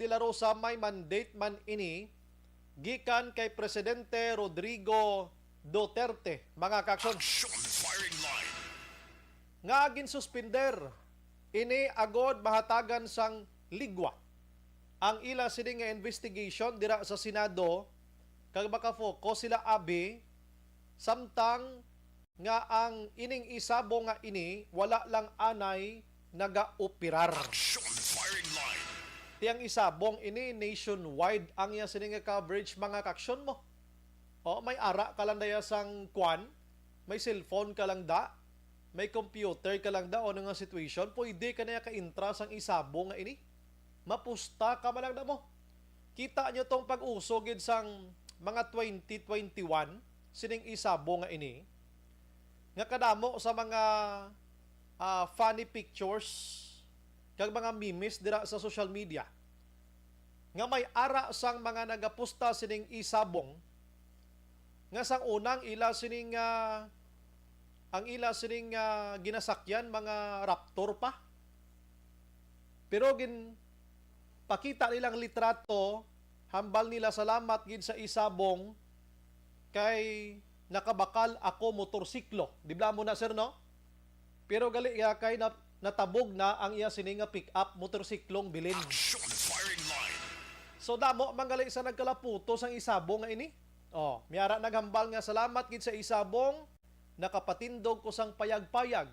de la Rosa may mandate man ini gikan kay Presidente Rodrigo Duterte, mga kaksyon. Nga ginsuspender ini agod mahatagan sang ligwa ang ila sini nga investigation dira sa Senado kag maka-focus sila abi samtang nga ang ining isabo nga ini wala lang anay naga-operar. Tiyang isabong ini nationwide ang iya sini nga coverage, mga kaksyon mo. O may ara ka lang daya sang kwan, may cellphone ka lang da, may computer ka lang da o nga situation, pwede ka na ka-intra sang isabong nga ini. Mapusta ka man lang na mo. Kita nyo tong pag-usogid sang mga 2021 sining isabong nga ini. Nga kadamo sa mga funny pictures kag mga memes dira sa social media nga may ara sang mga nagapusta sining isabong nga sang unang ila sining ang ila sining ginasakyan mga raptor pa, pero pakita nilang litrato hambal nila salamat gid sa isabong kay nakabakal ako motorsiklo. Di ba mo na, sir, no? Pero gali kay natabog na ang iya sininga pick-up motorsiklong bilin. So damo manggali sa nagkalaputo sang isabong nga ini. Oh, miyara naghambal nga salamat gid sa isabong, nakapatindog ko sang payag-payag.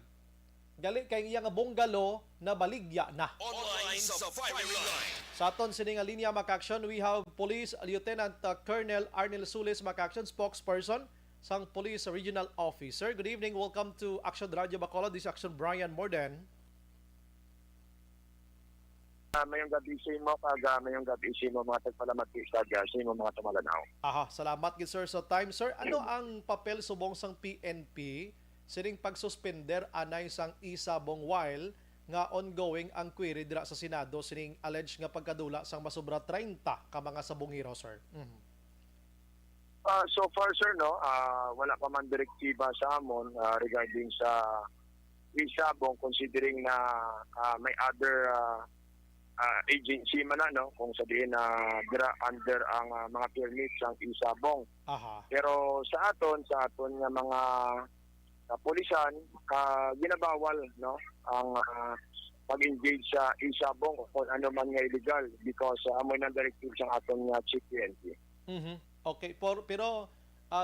Gali kay iya nga bonggalo na baligya na. Online sa firing line. Sa aton sininga linya makaksyon, we have Police Lieutenant Colonel Arnel Sulis, makaksyon spokesperson sang Police Regional Officer. Good evening, welcome to Action Radio Bacolod. This is Action Brian Morden. Mayong gabi sa mo, mayong gabi sa mo mga tagpalamat sa mo mga tumalanaw. Aha, salamat gid sir sa time, sir. Ano ang papel subong sang PNP sining pagsuspender anay sang isabong while nga ongoing ang query dira sa Senado sining alleged nga pagkadula sang masobra 30 ka mga sabongero, sir? So far, sir, no, wala pa man direktiba sa amon regarding sa isabong, considering na may other agency man na, no, kung sabihin na under ang mga permits ang isabong. Aha. Pero sa aton nga mga kapulisan, ginabawal, no, ang pag-engage sa isabong kung ano man nga illegal because amoy ng directive sa aton nga Chief PNP. Okay, pero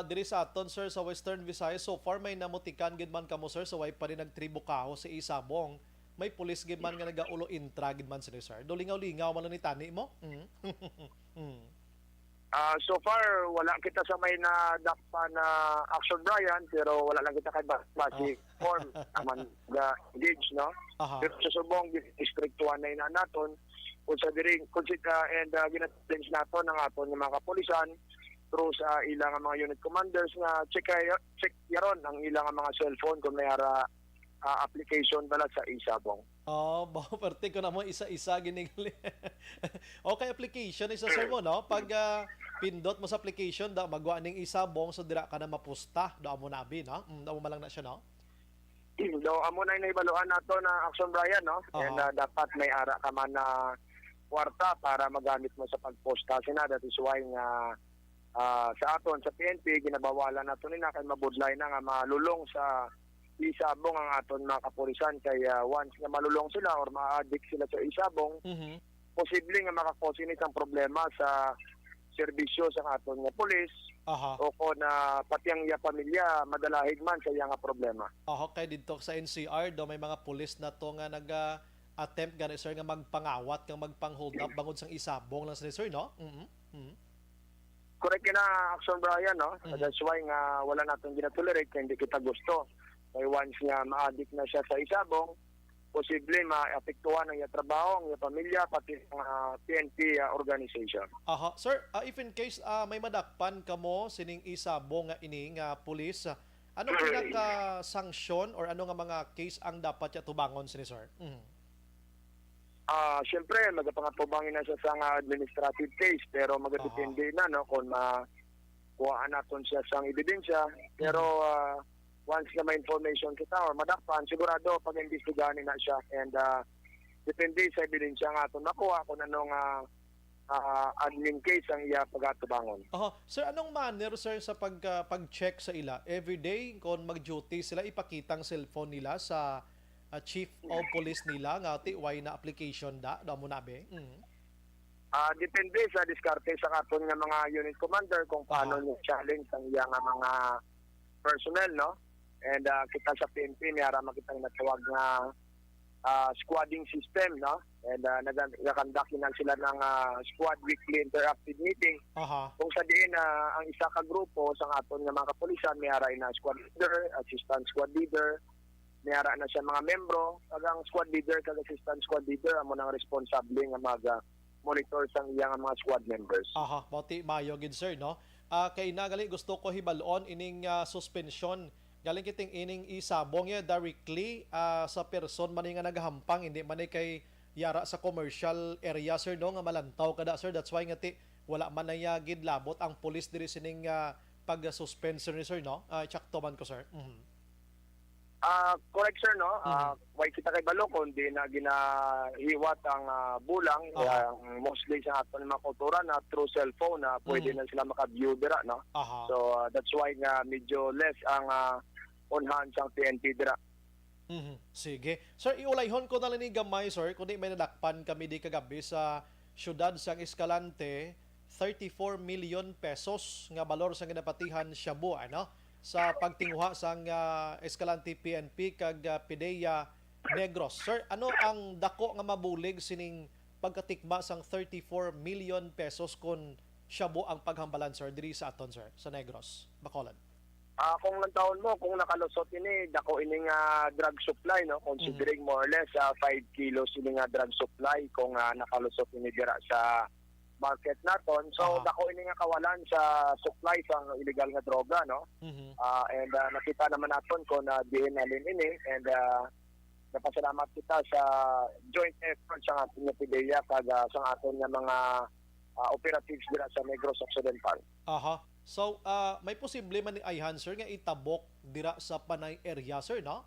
diri sa aton, sir, sa Western Visayas, so far may namutikan gid man kamo, sir, so way pa rin nagtribo kaho sa isabong. May pulis gid man nga nagaulo intra gid man sila, sir. Do lingaw-lingaw man ni tani mo? So far wala kita sa may nadakpa na Action Brian, pero wala lang kita kay basi form aman engage, no. Pero sa subong distriktuan na naton kung sa diring and ginatens naton ang aton nga mga kapulisan through sa ilang mga unit commanders nga check yaron ang ilang mga cellphone kung may application bala sa isabong. Parte ko na mo isa-isa giningali. Okay, application isa, sir, mo, no? Pag pindot mo sa application, magwa ning isabong, so dira ka na mapusta, do mo nabi, no? Do mo malang na siya, no? Do amo na naibaluan nato na Action Brian, no? And dapat may ara ka man na kwarta para magamit mo sa pagposta. That is why nga sa aton sa PNP ginabawalan nato ni na kay mabudlay na nga malulong sa isabong ang aton mga kapulisan, kaya once nga malulong sila or ma-addict sila sa isabong, posible nga makakosin ang problema sa serbisyo sa aton nga pulis o kung pati ang pamilya madalahig man sa iya nga problema. Kay dito sa NCR do may mga pulis na to nga attempt gani, sir, nga magpangawat kang magpang-hold up bangod sang isabong lang, sir, no? Correct na Action Brian, no? That's why nga wala natin ginatolerate kaya hindi kita gusto. Kaya once nga ma-addict na siya sa isabong, posible maapektuhan ang iyang trabaho, ang iyang pamilya, pati ang PNP organization. Sir, if in case may madakpan ka mo sining isabong nga ini nga pulis, anong pinaka-sanksyon or ano nga mga case ang dapat siya tubangon, sir? Siyempre, magpangapubangin na siya sa administrative case, pero magdepende na, no, kung makuhaan natin siya sa ebidensya. Pero once na may information kita or madakpan, sigurado pag-imbestigahan na siya, and depende sa ebidensya nga ito nakuha kung anong admin case ang iya pagatubangon. Sir, anong manner, sir, sa pag-check sa ila? Everyday, kung mag-duty sila, ipakitang cellphone nila sa chief of police nila nga why na application da mo nabe? Depende sa diskarte sa katon nga mga unit commander kung paano niya challenge ang iya nga mga personnel, no? And kita sa PNP niyara makitang natawag nga squadding system, no? And nag-conduct na sila ng squad weekly interactive meeting. Kung sa diin ang isa ka grupo sa aton nga mga kapulisan niyara na squad leader, assistant squad leader, niyara na siya mga membro, kagang squad leader kag assistant squad leader amo nang responsable nga monitor sang iyang mga squad members. Bauti mayo gid, sir, no? Kay nagali gusto ko hibalon ining suspension galing kiting ining isabong ya directly sa person man nga nagahampang, hindi man kay yara sa commercial area, sir, no, nga malantaw kada, sir. That's why nga wala man na gid labot ang police diri sining pag-suspend, sir, ni sir, no? Tsakto man ko, sir. Correct, sir, no? Why kita kay balo kundi na ginahiwat ang bulang, mostly sa aton mga kultura na through cellphone na pwede na sila maka-view dira, no? So that's why nga medyo less ang on hand sang PNP dira. Sige. Sir, iulayhon ko na lang ni gamay, sir, kundi may nadakpan kami di kagabi sa syudad sang Escalante, 34 million pesos nga balor sa ginapatihan Shabu, ano? Sa pagtinguha sang Escalante PNP kag PIDEA Negros. Sir, ano ang dako nga mabulig sining pagkatikma sang 34 million pesos kun Shabu ang paghambalan, sir, diri sa aton, sir, sa Negros, Bacolod? Kung nantawon mo, kung nakalusot ini, dako ini nga drug supply, no? Considering more or less 5 kilos ini nga drug supply kung nakalusot ini dira sa market naton. So dako ini nga kawalan sa supply sang illegal nga droga, no? And nakita naman naton kung diin alin ini, and napasalamat kita sa joint effort sa ating PIDEA kag sa aton nga mga operatives dira sa Negros Occidental. So may posible man ni Ayhan, sir, nga itabok dira sa Panay area, sir, no?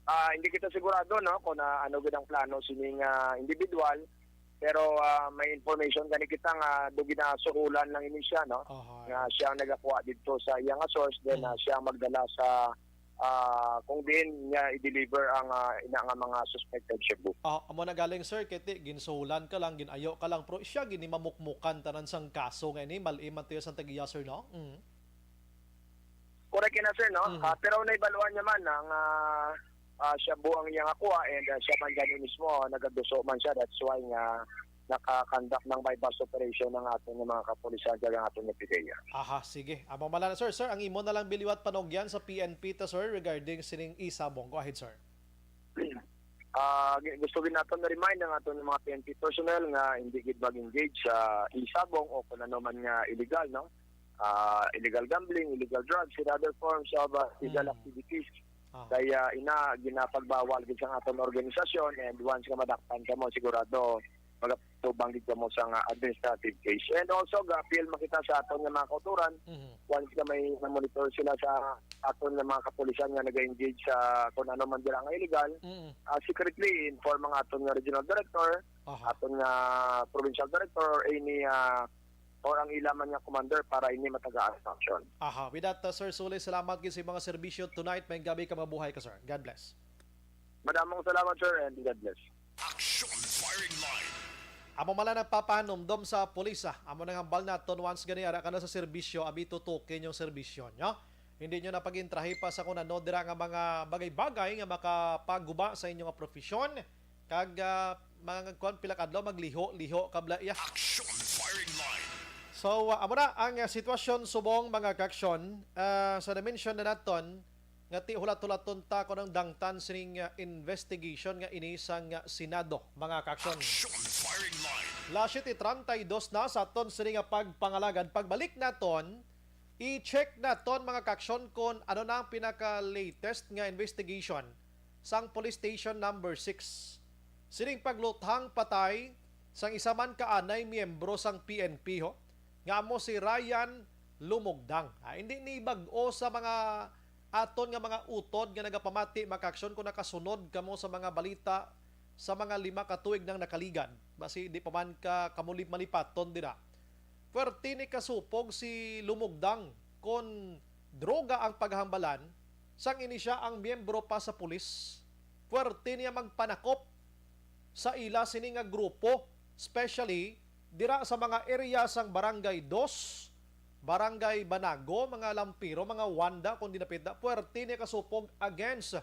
Hindi kita sigurado, no, kung ano gid ang plano sining individual. Pero may information gani kita nga do ginasuhulan lang ini siya, no? Nga siya ang nagakuha dito sa iyang source, then siya ang magdala sa kung din niya i-deliver ang ina nga mga suspected Shabu. Amo na galing, sir, kiti ginsuhulan ka lang, ginayo ka lang, pero siya gini mamukmukan tanan sang kaso nga ini mal-iman tiyo sa tagiya, sir, no? Correct na, sir, no? Pero naibaluan niya man ang Shabu ang iyang akuha, and siya man gani mismo nagaduso man siya. That's why nga naka-conduct ng bypass operation ng ating mga kapulisan ng ating PIDEA. Sige. Amo mala na, sir. Sir, ang imo na lang biliwat panogyan sa PNP ta, sir, regarding sining isabong. Go ahead, sir. Gusto din natin na-remind ng ating mga PNP personnel nga hindi gid mag-engage sa isabong o kung ano man nga illegal, no? Illegal gambling, illegal drugs, and other forms of illegal activities. Kaya ginapagbawal gid sa aton organisasyon, and once nga madakpan ka mo, sigurado magatubang gid mo sa administrative case. And also appeal makita sa aton nga mga kauturan, once nga may monitor sila sa aton nga mga kapulisan nga nag-engage sa kung ano man dira nga illegal, secretly inform ang aton nga regional director, aton nga provincial director, or any or ang ilaman nga commander para ini matagaan sa action. With that, sir, Sule, salamat gid sa mga serbisyo tonight. May gabi ka mabuhay ka, sir. God bless. Madamong salamat, sir, and God bless. Action firing line. Amo mala nagpapanumdom sa pulis, amo nang hambal naton once gani ara ka na sa serbisyo, abi tutukin yung serbisyo nyo. Hindi nyo na pagintrahi pa sa kung ano dira nga mga bagay-bagay nga makapaguba sa inyong profesyon. Kag mga pilak adlaw magliho kabla iya. Action firing line. So, amo na ang sitwasyon subong mga kaksyon. Sa dimension na naton, nga ti hulat-hulaton ta ko ng dangtan sining investigation nga inisang Senado, mga kaksyon. Action firing line. Last 32 na sa aton sining pagpangalagad. Pagbalik naton, i-check naton mga kaksyon kung ano na ang pinaka-latest nga investigation sang police station number 6. Sining pagluthang patay sang isa man kaanay miyembro sang PNP, ho, nga mo si Ryan Lumugdang. Hindi ni bag-o sa mga aton nga mga utod nga nagapamati makaksyon kung nakasunod kamo sa mga balita sa mga 5 ka tuig nang nakaligan. Basi di pa man ka kamulib malipaton dira. Puwerte ni kasupog si Lumugdang kon droga ang paghambalan sang ini siya ang miyembro pa sa pulis. Puwerte niya magpanakop sa ila sini nga grupo, especially dira sa mga area sang Barangay 2, Barangay Banago, mga Lampiro, mga Wanda, kung dinapita. Puwerte niya kasupog against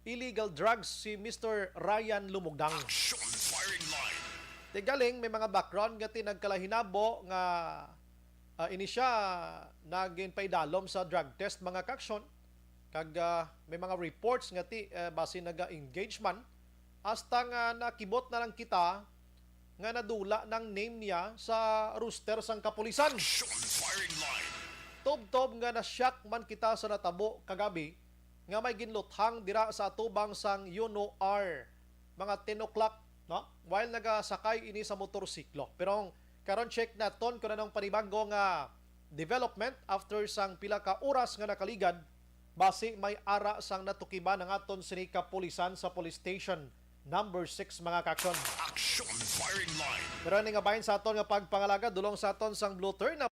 illegal drugs si Mr. Ryan Lumugdang. Action firing line. Tigaling, may mga background nga tinagkalahinabo nga ini siya naging paidalom sa drug test mga kaksyon. Kag may mga reports nga base naga-engagement hasta nga nakibot na lang kita nga nadula ng name niya sa roster sang kapulisan. Action firing line. Tob-tob nga na-shock man kita sa natabo kagabi nga may ginluthang dira sa atubang sang Yuno R mga 10 o'clock, no? While nagasakay ini sa motorsiklo. Pero karon check naton kung anong panibago nga development after sang pila ka oras nga nakaligad base may ara sang natukiban ng aton sini kapulisan sa police station number 6 mga kaksyon. Action firing line. Pero nga bahin sa aton nga pagpangalaga dulong sa aton sang blue turn na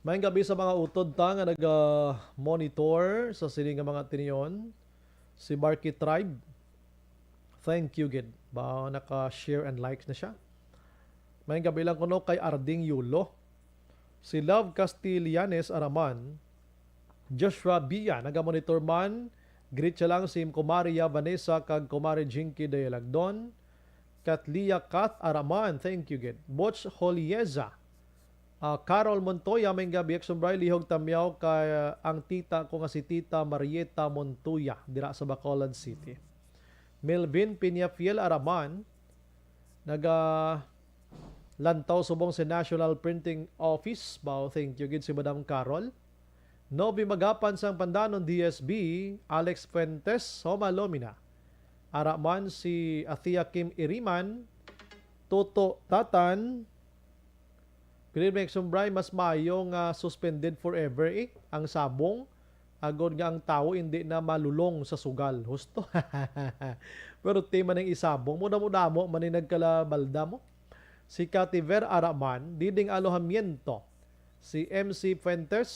Mayang gabi sa mga utod ta nga nag-monitor sa sini nga mga tiniyon. Si Barky Tribe. Thank you, Gid. Ba naka-share and likes na siya. Mayang gabi lang kuno kay Arding Yulo. Si Love Castellanes Araman. Joshua Bia, naga-monitor man. Greet siya lang si Kumaria Vanessa kag Kumari Jinky Dayalagdon. Katlia Kath Araman. Thank you, Gid. Butch Holieza. Carol Montoya, may gabi eksombray lihog tamyaw kay ang tita ko nga si Tita Marieta Montoya dira sa Bacolod City. Melvin Piñafiel Araman naga lantaw subong sa National Printing Office. Bao, thank you gid si Madam Carol. Novi Magapan sang Pandanon DSB, Alex Fuentes, Homa Lomina. Araman si Athia Kim Iriman, Toto Tatan. Pinil may eksombray, mas mayong suspended forever ang sabong. Agod nga ang tao hindi na malulong sa sugal. Husto. Pero tema ng isabong. Muna-muna mo, maninagkalabalda mo. Si Cativer Araman, Diding Alojamiento. Si MC Fuentes.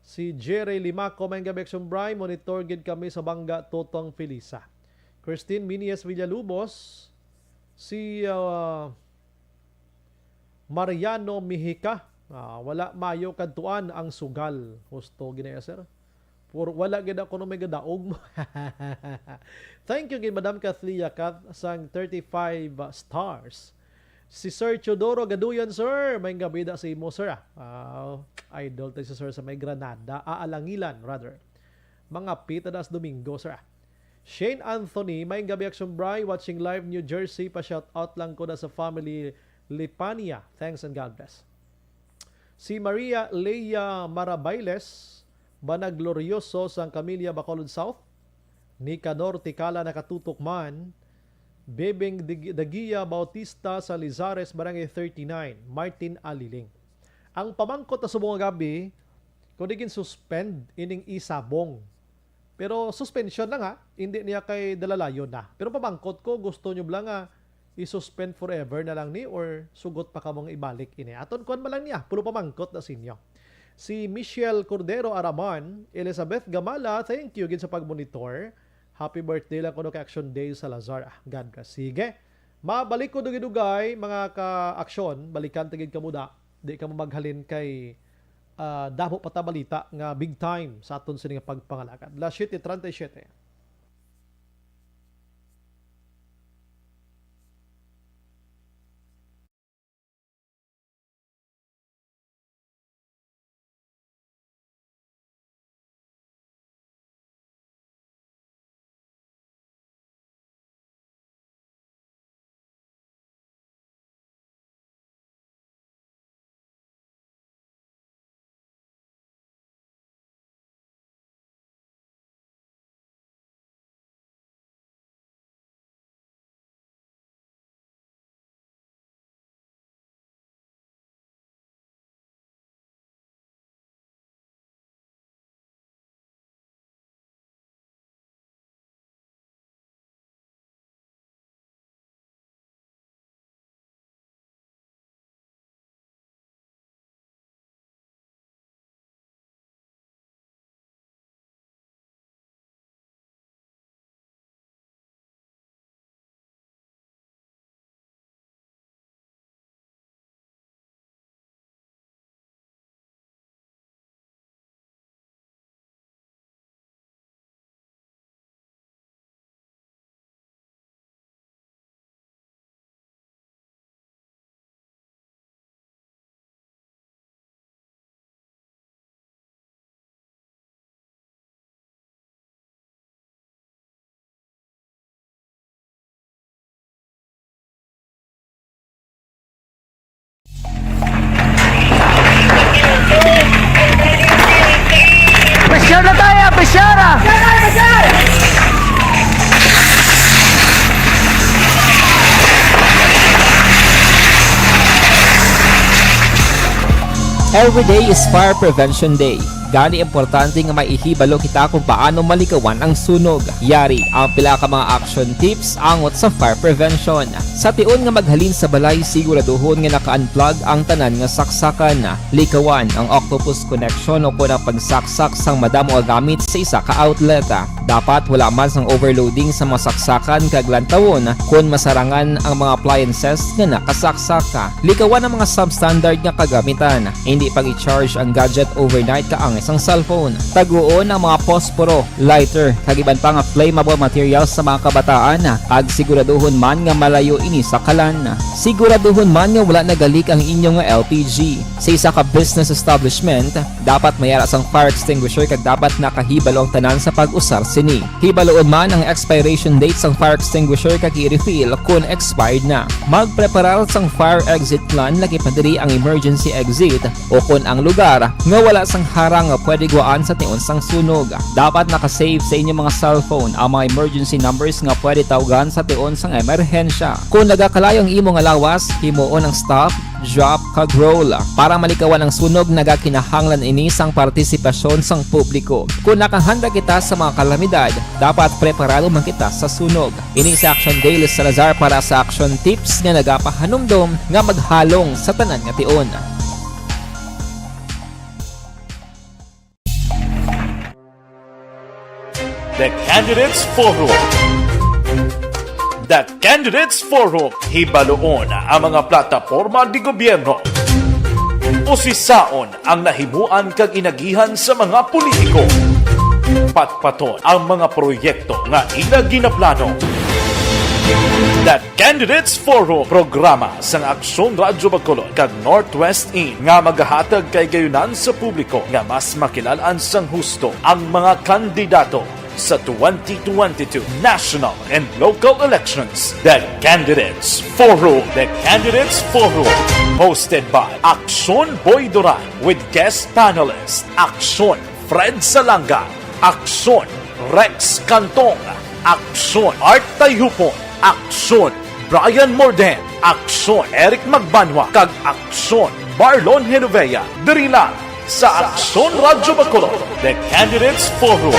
Si Jerry Limaco, may gabi eksombray. Monitor gid kami sa Bangga, Totong Felisa. Christine Minies Villalubos. Si Mariano Mihika, wala mayo kadtuan ang sugal. Husto ginaya sir. Puro wala gid ako no may gadaog mo. Thank you gid Madam Kathlia Kat sang 35 stars. Si Sir Chodoro Gaduyan sir, may gabida sa imo sir. Idol tayo si sir sa may Granada, Aalangilan rather. Mga pitadas Domingo sir. Shane Anthony, may gabi aksombray watching live New Jersey, pa shout out lang ko na sa family Lipania. Thanks and God bless. Si Maria Leia Marabailes, Banag Glorioso sang Camilla Bacolod South. Nicanor Tikala nakatutok man. Bebeng Dagia Bautista sa Lizares, Barangay 39. Martin Aliling. Ang pamangkot na subong gabi, kung digin suspend ining isabong. Pero suspension lang ha, hindi niya kay dalalayon na. Pero pamangkot ko, gusto nyo lang i-suspend forever na lang ni or sugot pa ka mong ibalik ini. Aton kuan ba lang niya, pulo pamangkot na sinyo. Si Michelle Cordero Araman, Elizabeth Gamala, thank you gid sa pagmonitor. Happy birthday lang kuno kay Action Day sa Lazar. God bless. Sige. Mabalik ko dugay mga ka-aksyon, balikan tigid ka muda. Di ka mo maghalin kay damo patabalita nga big time sa aton sining pagpangalakad. Last 7:37. Every day is Fire Prevention Day. Gani importante nga maihibalo kita kung paano malikawan ang sunog. Yari ang pila ka mga action tips angot sa fire prevention. Sa tion nga maghalin sa balay, siguraduhon nga naka-unplug ang tanan nga saksakan. Likawan ang octopus connection o kung ang pagsaksak sang madamo nga gamit sa isa ka outlet. Dapat wala man sang overloading sa mga saksakan kag lantawon kung masarangan ang mga appliances nga nakasaksaka. Likawan ang mga substandard nga kagamitan. Hindi pag i-charge ang gadget overnight kaang isang cellphone. Taguon ang mga posporo, lighter, kag iban pa nga flammable materials sa mga kabataan. Ag siguraduhon man nga malayo ini sa kalan. Siguraduhon man nga wala nagalik ang inyong nga LPG. Sa isa ka business establishment, dapat mayara sang fire extinguisher kag dapat nakahibalo ang tanan sa pag-usar sini. Hibaloon man ang expiration date sang fire extinguisher kag i-refill kung expired na. Magpreparar sang fire exit plan lagi pa diri ang emergency exit o kung ang lugar nga wala sang harang nga pwede guaan sa tion sang sunog. Dapat nakasave sa inyong mga cellphone ang mga emergency numbers nga pwede tawagan sa tion sang emerhensya. Kung nagakalayo ang imong lawas, himuon ang stop, drop, kag roll. Para malikawan ang sunog, nagakinahanglan ini sang partisipasyon sang publiko. Kung nakahanda kita sa mga kalamidad, dapat preparado man kita sa sunog. Ini sa Action Daily Salazar para sa action tips nga nagapahanumdom nga maghalong sa tanan nga tion. The Candidates Forum. The Candidates Forum, hibaloon ang mga plataporma di gobyerno. Usisaon ang nahimuan kag inagihan sa mga politiko. Patpaton ang mga proyekto nga ila ginaplano. The Candidates Forum, programa sang Aksyon Radyo Bacolod kag Northwest In nga magahatag kay gayunan sa publiko nga mas makilalaan sang husto ang mga kandidato sa 2022 national and local elections. The Candidates Forum. The Candidates Forum. Hosted by Aksyon Boy Duran with guest panelist Aksyon Fred Salanga, Aksyon Rex Cantong, Aksyon Art Tayhupon, Aksyon Brian Morden, Aksyon Eric Magbanwa, kag Aksyon Marlon Genovea. Diri lang sa Aksyon Radyo Bacolod. The Candidates Forum.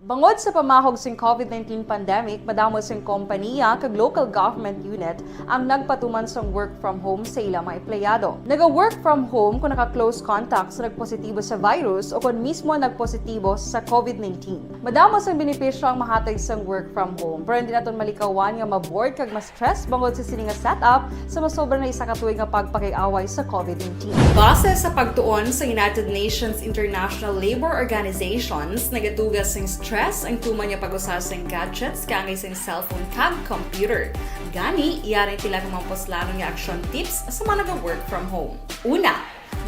Bangod sa pamahog sing COVID-19 pandemic, madamo sing kompanya kag local government unit ang nagpatuman sang work from home sa ilang mga empleyado. Naga-work from home kung naka-close contact sa nagpositibo sa virus o kung mismo nagpositibo sa COVID-19. Madamo sang benepisyo ang mahatag sang work from home, pero hindi naton malikawan nga maboard kag ma-stress bangod sa sini nga setup sa masobra na isa ka tuig nga pagpakiaway sa COVID-19. Base sa pagtuon sa United Nations International Labour Organizations, nagatugas sing stress ang tuman niya pag-usar sa gadgets kangay sa cellphone kag computer. Gani, iyaring tila ng mga poslanong nga action tips sa mga nag-work from home. Una,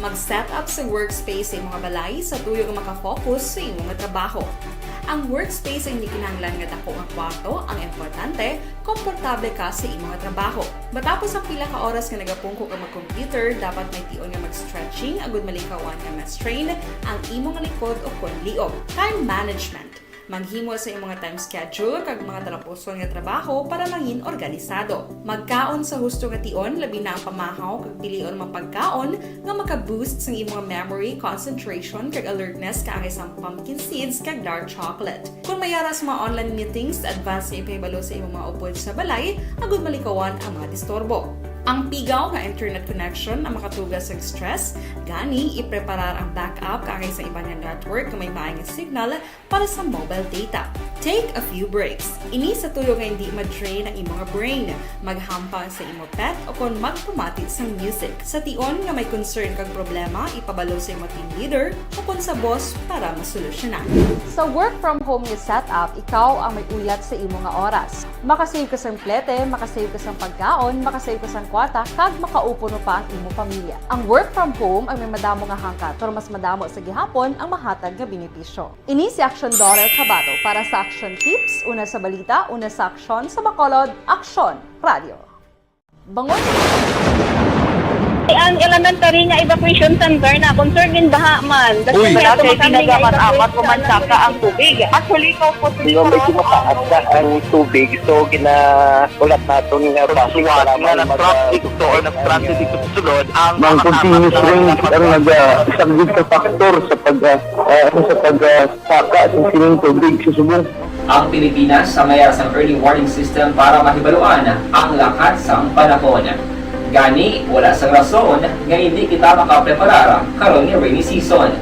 mag-set up sa workspace sa mga balay sa tuyo nga makafocus sa imong trabaho. Ang workspace ay hindi kinahanglan nga dako nga kwarto, ang importante, komportable ka sa imong trabaho. Matapos ang pila ka oras nga nagapungko ka mag-computer, dapat may tion nga mag-stretching agud malikawan nga ma-strain ang imong likod o kon liog. Time management. Maghimo sa imong time schedule kag mga talapuson nga trabaho para mangin organisado. Magkaon sa husto nga tion, labi na ang pamahaw kag pilion mga pagkaon nga maka-boost sa imong memory, concentration kag alertness kaangay sang pumpkin seeds kag dark chocolate. Kung mayaras mga online meetings, advance nga ipahibalo sa imong mga upod sa balay, agud malikawan ang mga disturbo. Ang pigaw nga internet connection ang makatugas sa stress, gani ipreparar ang backup kaangay sa ibang network nga may maayong signal para sa mobile data. Take a few breaks. Ini sa tuyo nga hindi ma-drain ang imong brain, maghampang sa imong pet o kon magpumatid sa music. Sa tion nga may concern kag problema, ipabalo sa imong team leader o kon sa boss para masolusyonan. Sa work from home nga setup, ikaw ang may uyat sa imong nga oras. Makasave ka sa plete, makasave ka sa pagkaon, makasave ka sa kwarta, kag makaupo no pa ang imong pamilya. Ang work from home ay may madamo nga hangkat, pero mas madamo sa gihapon ang mahatag nga benepisyo. Ini si Action Dorel Cabato para sa Action Tips, una sa balita, una sa aksyon sa Bacolod, Aksyon Radio. Bangod Ang elementary nga evacuation center na concern din baha man. Uy, kaya kaya ginagamat-amat kumansaka ang tubig. Actually, ko po Hindi mo medyo mataas na ang tubig. So, ulat natin nga Pasuwat nga ng truck dito or ng traffic dito sa sulod ang Mang continuous rin ang isang good factor sa pagsaka at sining tubig sa subong. Ang Pilipinas sa mayroon sa early warning system para mahibaluan ang lakas sa panahon. Gani, wala sa rason nga hindi kita makapreparar karon ni rainy season.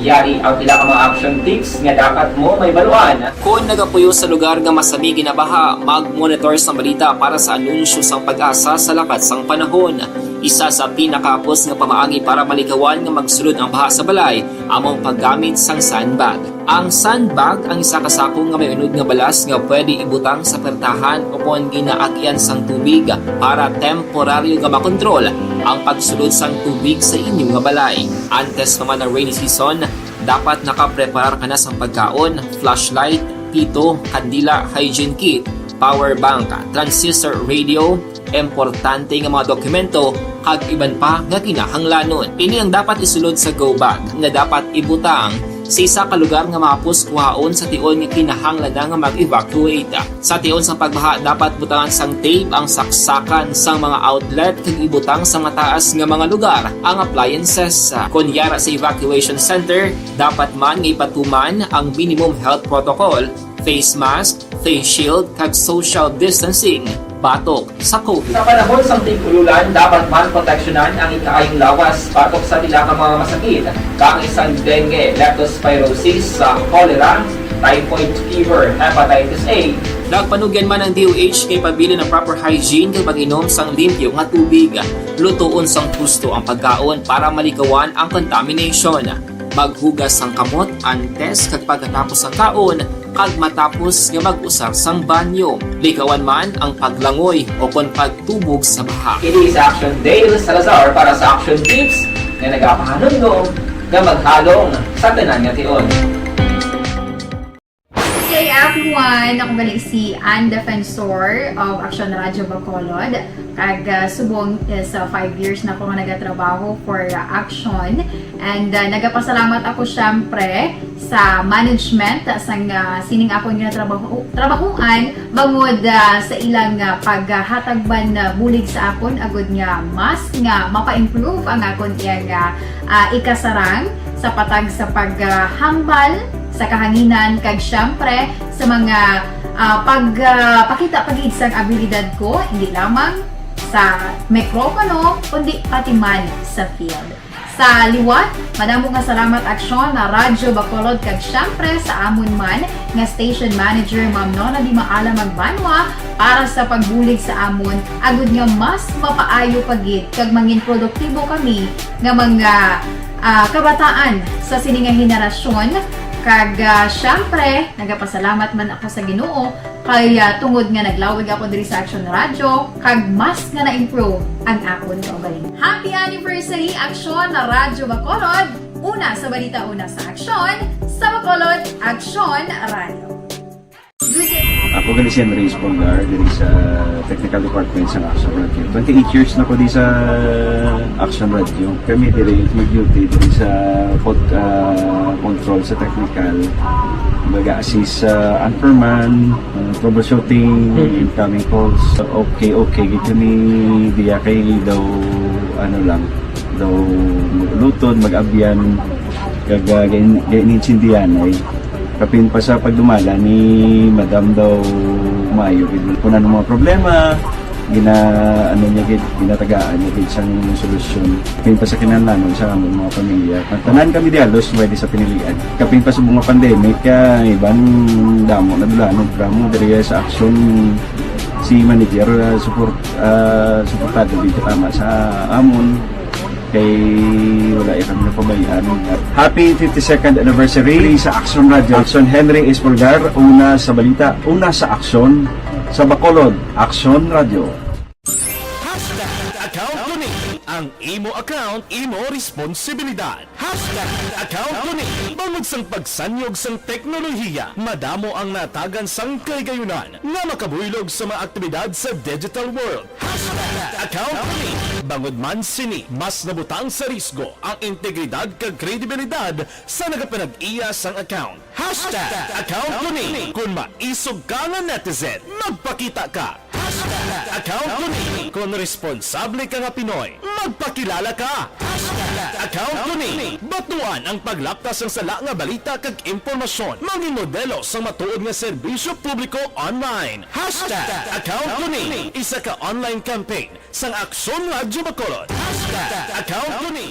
Yari ang pila ka mga action tips nga dapat mo may baluan. Kung nagapuyo sa lugar nga masabi ginabaha, mag-monitor sa balita para sa anunsyo sang pag-asa sa lakas sang panahon. Isa sa pinakapos nga pamaagi para malikawan nga magsulod ang baha sa balay, among paggamit sang sandbag. Ang sandbag ang isa kasakong nga may unod nga balas nga pwede ibutang sa pertahan upon ginaagyan sang tubig para temporaryo nga makontrol ang pagsulod sang tubig sa inyong nga balay. Antes naman ng rainy season, dapat nakapreparar ka na sang pagkaon, flashlight, pito, kandila, hygiene kit, power bank, transistor radio, importante nga mga dokumento kag iban pa nga kinahanglanon. Ini ang dapat isulod sa go bag nga dapat ibutang sa isa ka lugar nga mapus kuhaon sa tion nga kinahanglan nga mag-evacuate. Sa tion sa pagbaha dapat butangan sang tape ang saksakan sang mga outlet kag ibutang sa mataas nga mga lugar ang appliances. Kunyara sa evacuation center, dapat man nga ipatuman ang minimum health protocol, face mask, face shield kag social distancing batok sa COVID. Sa panahon sa tig-ululan, dapat man proteksyonan ang ikaayong lawas batok sa tila ka mga masakit, kang isang dengue, leptospirosis, cholera, typhoid fever, hepatitis A. Nagpanugyan man ang DOH kay pabili ng proper hygiene kay pag-inom sang limpyo nga tubig. Lutuon sang gusto ang pagkaon para malikawan ang contamination. Maghugas sang kamot antes kag pagkatapos ang kaon kag matapos nga mag-usar sang banyo. Likawan man ang paglangoy o kon pagtubog sa baha. It is Action Dale Salazar para sa Action Tips na nagapahanundong nga maghalong sa tanan nga tion. Hey everyone! Ako gali si Ann Defensor of Action Radio Bacolod. Kag subong is 5 years na ako nga nagatrabaho for Action. And nagapasalamat ako syempre sa management sang sining ako nga trabahuan bangod sa ilang paghatagban bulig sa akon agud nga mas nga mapa-improve ang akon iyang ikasarang sa patag sa paghambal sa kahanginan kag syempre sa mga pagpakita pagid sang abilidad ko hindi lamang sa mikropono kundi pati man sa field. Sa liwat, madamo nga salamat Aksyon na Radyo Bacolod kag syempre sa amon man nga station manager Ma'am Nona Di Maala Magbanwa para sa pagbulig sa amon agud nga mas mapaayo pagid kag mangin produktibo kami nga mga kabataan sa sining nga henerasyon. Kag syempre, nagapasalamat man ako sa Ginoo kay tungod nga naglawig ako diri sa Action Radio kag mas nga na-improve ang akon kaugalingon. Happy anniversary Action na Radyo Bacolod! Una sa balita, una sa Action, sa Bacolod, Action Radio. Ako gali si Henry Espolgar diri sa Technical Department sa Action Radio. 28 years na ko di sa Action Radio. Kami diri mag-duty diri sa control sa technical. Mag-assist sa anchorman, troubleshooting, incoming calls. Okay, kami diya kay daw lutod, mag-abyan, ganinsindihan ay kapin pa sa pagdumala ni Madam daw Mayo kung ano mga problema ginatagaan niya isang solusyon kapin pa sa kinalanon sa among mga pamilya tanan kami dialos pwede sa pinilian kapin pa sa mga pandemic ibang damo na dulanon programo diri sa Action si manager suportado dito tama sa amon kay wala kami napabayaan. Happy 52nd anniversary sa Action Radio. Action Henry Espolgar, una sa balita, una sa Action, sa Bacolod, Action Radio. Account Donate, ang Ang imo account, imo responsibilidad. #account ko ni. Bangod sang pagsanyog sang teknolohiya, madamo ang natagan sang kaygayunan nga makabuylog sa mga aktibidad sa digital world. #account ko ni. Bangod man sini, mas nabutang sa risgo ang integridad kag kredibilidad sa nagapanag-iya sang account. #account ko ni. Kung maisog ka nga netizen, magpakita ka. #account ko ni. Kung responsable ka nga Pinoy, magpakilala ka. #account ko ni. Batuan ang paglaptas ng sala nga balita kag impormasyon. Manging modelo sa matuod nga serbisyo publiko online. #account ko ni. Isa ka online campaign sang Aksyon Radyo Bacolod. #account ko ni.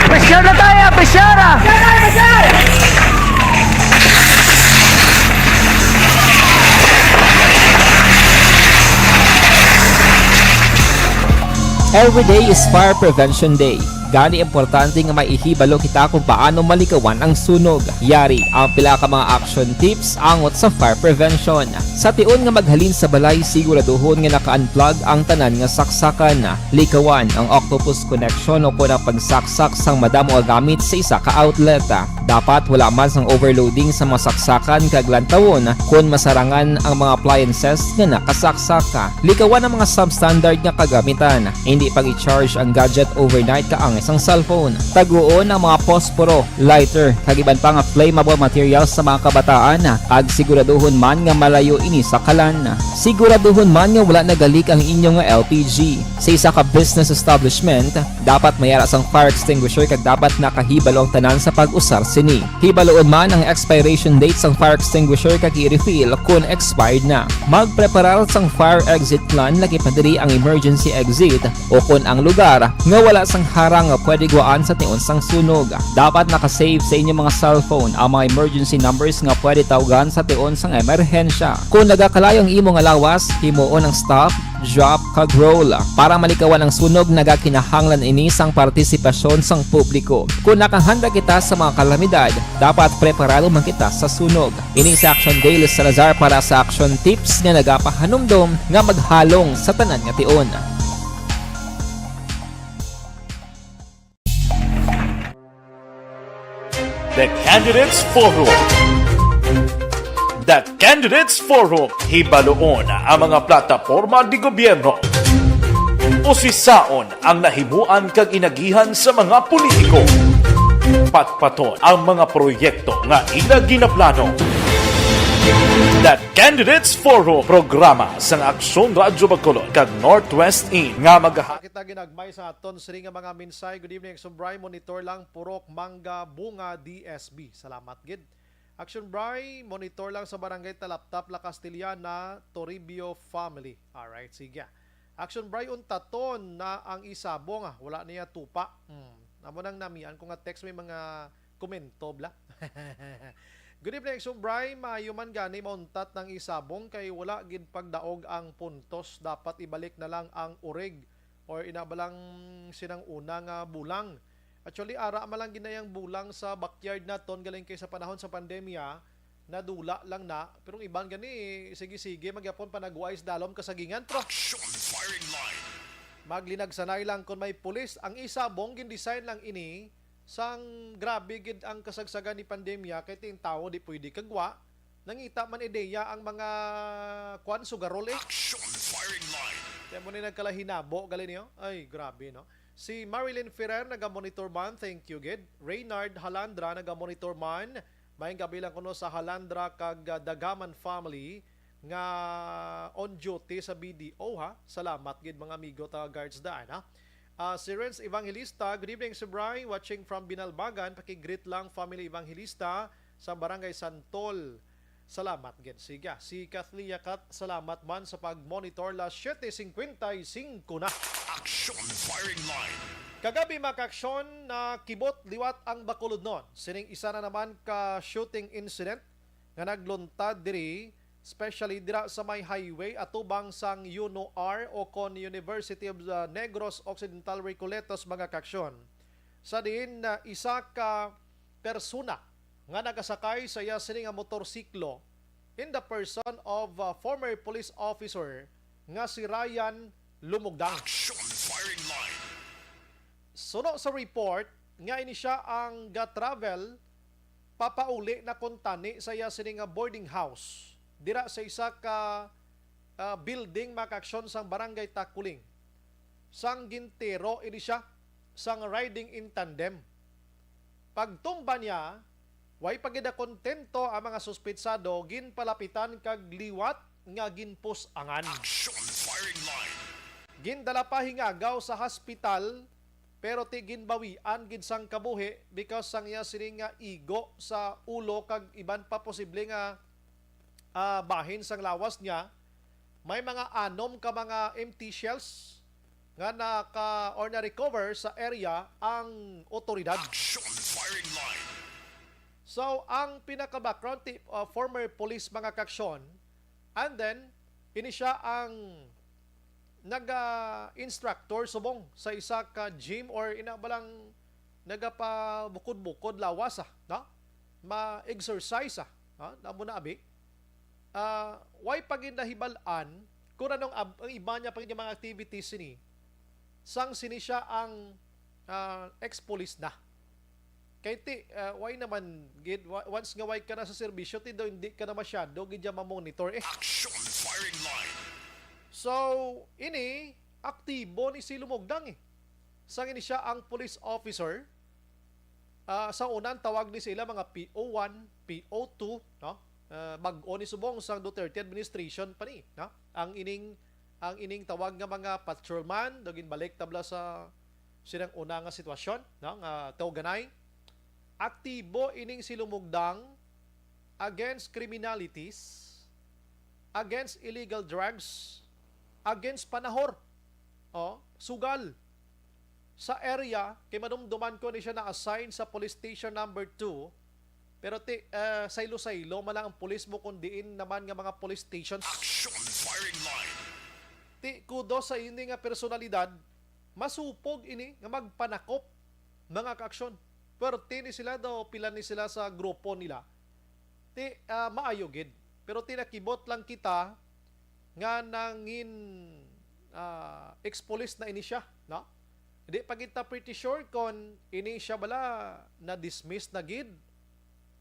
Pressure na tayo! Pressure! Every day is Fire Prevention Day. Gani importante nga maihibalo kita kung paano malikawan ang sunog. Yari ang pila ka mga action tips angot sa fire prevention. Sa tion nga maghalin sa balay, siguraduhon nga naka-unplug ang tanan nga saksakan. Likawan ang octopus connection o kung ang pagsaksak sang madamo nga gamit sa isa ka outlet. Dapat wala man sang overloading sa mga saksakan kag lantawon kung masarangan ang mga appliances nga nakasaksaka. Likawan ang mga substandard nga kagamitan. Hindi pag i-charge ang gadget overnight kaang isang cellphone. Taguon ang mga posporo, lighter, kag iban pa nga flammable materials sa mga kabataan. Ag siguraduhon man nga malayo ini sa kalan. Siguraduhon man nga wala nagalik ang inyong LPG. Sa isa ka business establishment, dapat mayara sang fire extinguisher kag dapat nakahibalo ang tanan sa pag-usar sini. Hibaloon man ang expiration date sang fire extinguisher kag i-refill kung expired na. Magpreparar sang fire exit plan lagi pa diri ang emergency exit o kung ang lugar nga wala sang harang nga pwede guaan sa tion sang sunog. Dapat nakasave sa inyong mga cellphone ang mga emergency numbers nga pwede tawagan sa tion sang emerhensya. Kung nagakalayo ang imong alawas, himuon ang stop, drop, kag roll. Para malikawan ang sunog, nagakinahanglan ini sang partisipasyon sang publiko. Kung nakahanda kita sa mga kalamidad, dapat preparado man kita sa sunog. Ini sa Action Day Salazar para sa action tips nga nagapahanumdom nga maghalong sa tanan nga tion. The Candidates Forum. The Candidates Forum. Hibaloon ang mga plataporma di gobyerno. Usisaon ang nahimuan kag inagihan sa mga politiko. Patpaton ang mga proyekto nga ila ginaplano. The Candidates Forum, programa sang Aksyon Radyo Bacolod kag Northwest In nga Kita ginagmay sa aton siri nga mga minsay. Good evening, Action Bray. Monitor lang Purok Mangga Bunga DSB. Salamat gid. Action Bray, monitor lang sa Barangay Talaptap, La Castillana, Toribio Family. Alright, sige. Action Bray, untaton na ang isabong. Wala niya tupa. Amo nang namian ko nga text may mga komento bla. Good evening, Sumbray. Maayo man gani mauntat ng isabong kay wala gid pagdaog ang puntos. Dapat ibalik na lang ang urig or inabalang sinang una nga bulang. Actually, ara malang ginayang bulang sa backyard naton galing kay sa panahon sa pandemya, nadula lang na. Pero ibang gani, sige-sige, magyapon panaguais dalom kasagingan. Pro, Action firing line. maglinag sanay lang kung may pulis. Ang isabong, gin-design lang ini, sang grabe gid ang kasagsagan ni pandemya kay ting tao di pwede kagwa nangita man ideya ang mga kwan sugarol Action firing line. kaya mo ni nagkalahinabo gali niyo ay grabe no. Si Marilyn Ferrer naga-monitor man, thank you gid. Reynard Halandra naga-monitor man, mayong gabi lang kuno sa Halandra kag Dagaman family nga on duty sa BDO ha. Salamat gid mga amigo ta guards daan ha. Si Renz Evangelista, good evening Sir Brian, watching from Binalbagan, pakigreet lang family Evangelista sa Barangay Santol. Salamat gid. Siga, si Kathleen Kat, salamat man sa pag-monitor la 7:55 na. Action firing line. Kagabi makaksyon na kibot liwat ang Bacolod nun. Sining isa na naman ka shooting incident nga nagluntad diri, especially dira sa may highway atubang sang UNOR o kon University of Negros Occidental Recoletos mga kaksyon. Sa din na isa ka persona nga nagasakay sa iya sini nga motorsiklo in the person of former police officer nga si Ryan Lumugdang. Action firing line. Suno sa report nga ini siya ang ga-travel papauli na kuntani sa iya sini nga boarding house dira sa isa ka building makaksyon sang Barangay Takuling. Sang gintero ini siya sang riding in tandem. Pagtumba niya, way pagida kontento ang mga suspetsado ginpalapitan kag liwat nga ginpusangan. Action firing line. Gindala pa hingagaw sa hospital pero ti ginbawian gid sang kabuhi because sang iya sini nga igo sa ulo kag iban pa posible nga bahin sang lawas niya. May mga anom ka mga empty shells nga naka or na-recover sa area ang otoridad. Action firing line. So, ang pinaka-background tip former police mga kaksyon, and then, ini siya ang naga-instructor subong sa isa ka gym or inabalang nagapa-bukod-bukod lawas no? Ma-exercise namo na abi. Why pagindahibalan kung anong ang iba niya pag mga activities ni sang sini siya ang ex-police na. Kay ti, why naman, gid, once nga why ka na sa serbisyo, ti daw hindi ka na masyado, gid ya ma-monitor Action firing line. So, ini, aktibo ni si Lumugdang Sang ini siya ang police officer, sa unan tawag ni sila mga PO1, PO2, no? Bag-o ni subong sang Duterte administration pa ni, no? Ang ining tawag nga mga patrolman, dagin balik tabla sa sinang una nga sitwasyon, no? Nga tawganay. Aktibo ining si Lumugdang against criminalities, against illegal drugs, against panahor, sugal. Sa area, kay madumduman ko ni siya na-assign sa police station number 2, pero saylo-saylo man lang ang police mo kundiin naman nga mga police stations. Action firing line. Kudo sa ini nga personalidad, masupog ini nga magpanakop mga kaaksyon. Pero ni sila daw, pila ni sila sa grupo nila. Maayo gid. Pero tinakibot lang kita nga nangin ex-police na ini siya, no? Hindi pa kita pretty sure kon ini siya bala na-dismiss na gid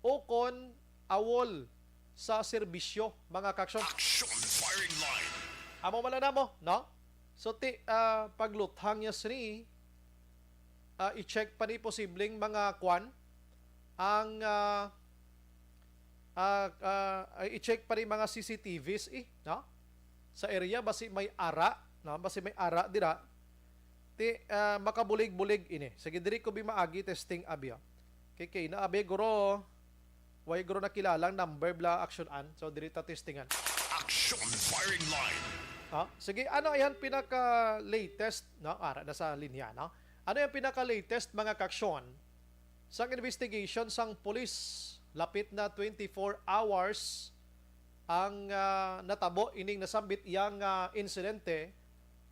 o kon awol sa serbisyo mga kaaksyon. Action firing line. Amo man na mo, no? So pagluthang niya sini, i-check pa ni posibleng mga kwan ang i-check pa rin mga CCTVs no? Sa area basi may ara, no? Basi may ara dira. Makabulig-bulig ini. Sige diri ko bimaagi testing abi. Kay na abi guro way guro nakilalang number bla action an. So diri ta testingan. Action firing line. Sige, ano yan pinaka-latest, no? Nasa linya, no? Ano yung pinaka-latest mga kaksyon sang investigation sang police lapit na 24 hours ang natabo ining nasambit iyang insidente.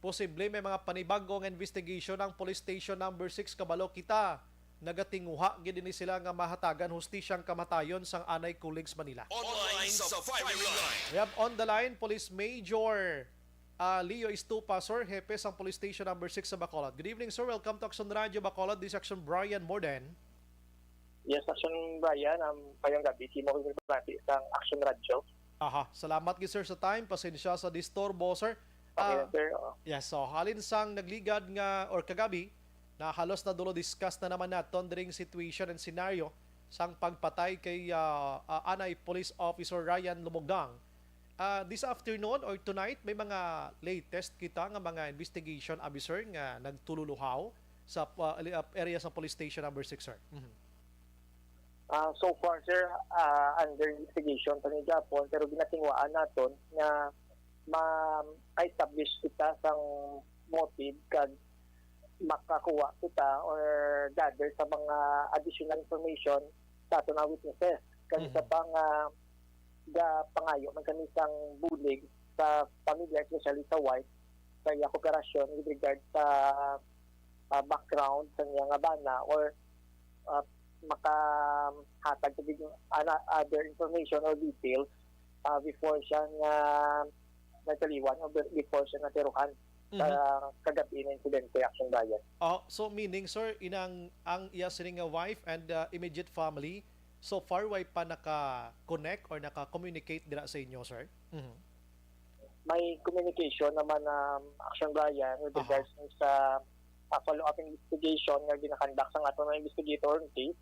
Posible may mga panibagong investigation ng Police Station number 6 kabalo kita. Nagatinguha gid ni sila nga mahatagan hustisyang kamatayon sang Anay Kuligs, Manila. Online sa firing line. We have on the line Police Major Leo Estupa, sir, hepe sang Police Station number 6 sa Bacolod. Good evening, sir. Welcome to Action Radio Bacolod. This is Action Brian Morden. Yes, Action Brian, payong gabi, Simo ko ng Action Radio. Aha, salamat gid sir sa time. Pasensya sa disturbo, sir. Okay, sir. Yes, so halin sang nagligad nga or kagabi na halos na dulo discuss na naman naton during situation and scenario sang pagpatay kay Anay Police Officer Ryan Lumogdang. This afternoon or tonight may mga latest kita nga mga investigation officer nga nagtululuhaw sa area sa police station number 6, sir. So far, sir, under investigation pa ni Japon, pero ginatingwaan naton na ma-establish kita sang motive kag makakuha kita or gather sa mga additional information sa ato na witnesses. Kasi sa pangayo, man kami sang bulig sa pamilya, especially sa wife, sa iya kooperasyon with regard sa background sa niya nga bana or makahatag sa other information or details before siya nga nataliwan o before siya natiruhan sa kagabi ng incidente, Action Brian. So meaning, sir, ang iya sining nga wife and immediate family, so far way pa naka-connect or naka-communicate dira sa inyo, sir? May communication naman Action Brian with regards sa follow-up investigation nga ginakandak sa ato ng investigator case.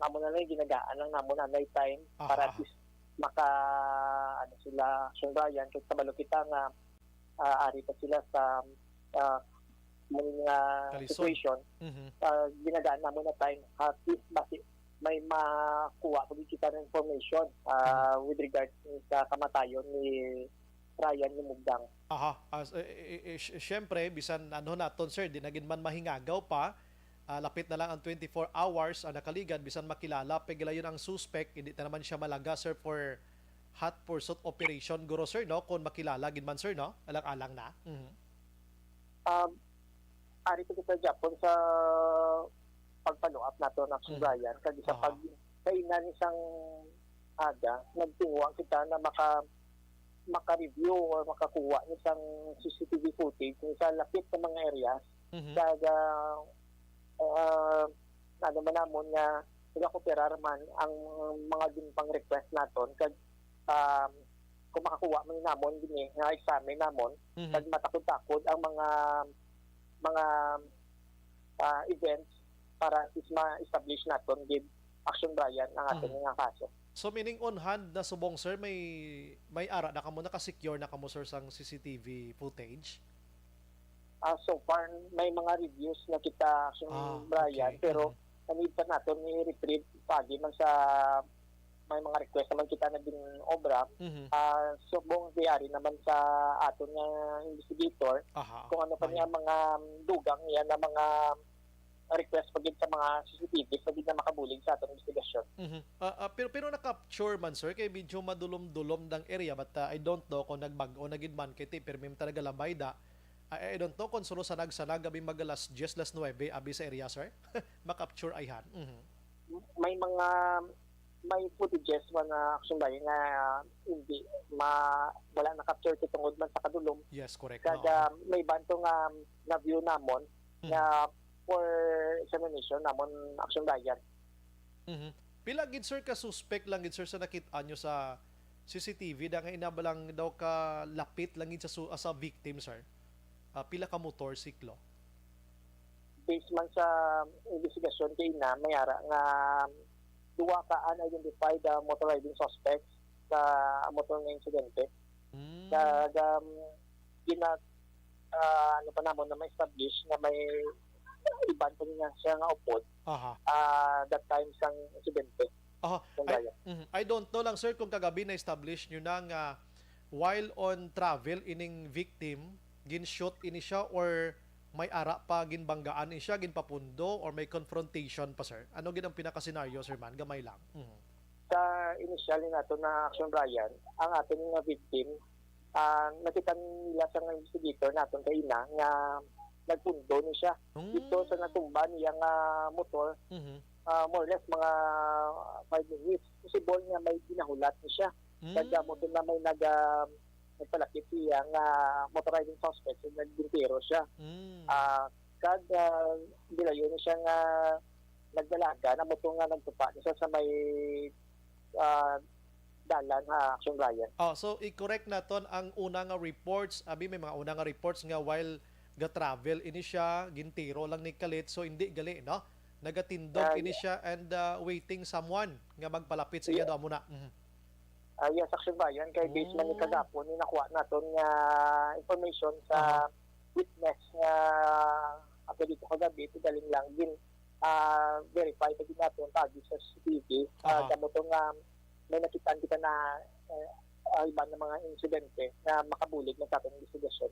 Amo na lang ginagaan lang namo na may time para at least sila Action Brian kasi kabalo kita nga ari pa sila sa mga situation. Ginagaan namo na time at least may makuha ko kita ng information with regards sa kamatayon ni Ryan Lumogdang. Siyempre, bisan naton, sir, di nagin man mahingagaw pa, lapit na lang ang 24 hours nakaligad, bisan makilala, pagila yun ang suspect, hindi na naman siya malaga, sir, for hot pursuit operation, guro, sir, no? Kung makilala, ginman, sir, no? Alang-alang na. Ari ko kita Japon sa pag-follow up nato ng Action Brian, kasi sa pagkainan isang aga, nagtinguha kita na maka-review or makakuha ng isang CCTV footage sa lapit sa mga areas. Kaya naman namon nga nag-cooperar man ang mga pang request naton kag kung makakuha man namon din nga examine namon kag matakod-takod ang mga events para is ma-establish naton give Action Brian ang ating nga kaso. So meaning on hand na subong, sir, may ara na kamo, naka-secure na kamo, sir, sang CCTV footage? So far may mga reviews na kita Action Brian, pero need pa natin i-retrieve pagi man sa may mga request naman kita na din obra. Subong diari naman sa aton nga investigator kung ano pa niya mga dugang niya na mga request pagid sa mga CCTV pagid na makabulig sa atong investigasyon. Pero na-capture man, sir, kay medyo madulom-dulom dang area, but I don't know kung nagbag-o nagid man kay pero may talaga lambay da. I don't know kung sulo sanag gabi magalas 10 las 9 abi sa area, sir. Ma-capture ayhan. May footages man na Action Brian nga hindi wala na capture tungod man sa kadulom. Yes, correct. Kada may banto nga na view namon na for examination namon Action Brian. Pila gid, sir, ka suspect lang gid, sir, sa nakita nyo sa CCTV da nga inabalang daw ka lapit lang gid sa victim, sir? Pila ka motorsiklo? Based man sa investigation kay na mayara nga duwa ka unidentified motor riding suspects sa motor nga insidente. Ano pa namon na may establish na may iban pa niya siya nga upod that time sang insidente. I don't know lang, sir, kung kagabi na-establish nyo na nga while on travel ining victim, gin-shoot ini siya or may ara pa ginbanggaan ni siya, ginpapundo, or may confrontation pa, sir? Ano gid ang pinaka-senaryo, sir man? Gamay lang. Sa initial nato na action, Brian, ang ating nga victim, nakita nila sa nga investigator natin kay ina nga nagpundo ni siya. Dito sa natumba niya nga motor, more or less mga 5 minutes. Possible nga may ginahulat ni siya. Kaya motor na may nagpalakit siya nga motorizing suspect, so nagbintero siya. Kada gilayo ni siya nga nagdalaga na motor nga nagtupa niya sa may dalan action, Brian. So i-correct naton ang una nga reports. Abi may mga una nga reports nga while ga-travel ini siya, gintiro lang ni kalit, so hindi gali, no? Nagatindog ini siya and waiting someone nga magpalapit sa iya daw muna. Yes, action, Brian. Kay based man ni kagapon ni nakuha naton nga information sa witness nga ato dito kagabi, galing lang din verify pa din natin pagi sa CCTV. Kamoto nga may nakitaan kita na iba ng mga insidente na makabulig ng ating investigasyon.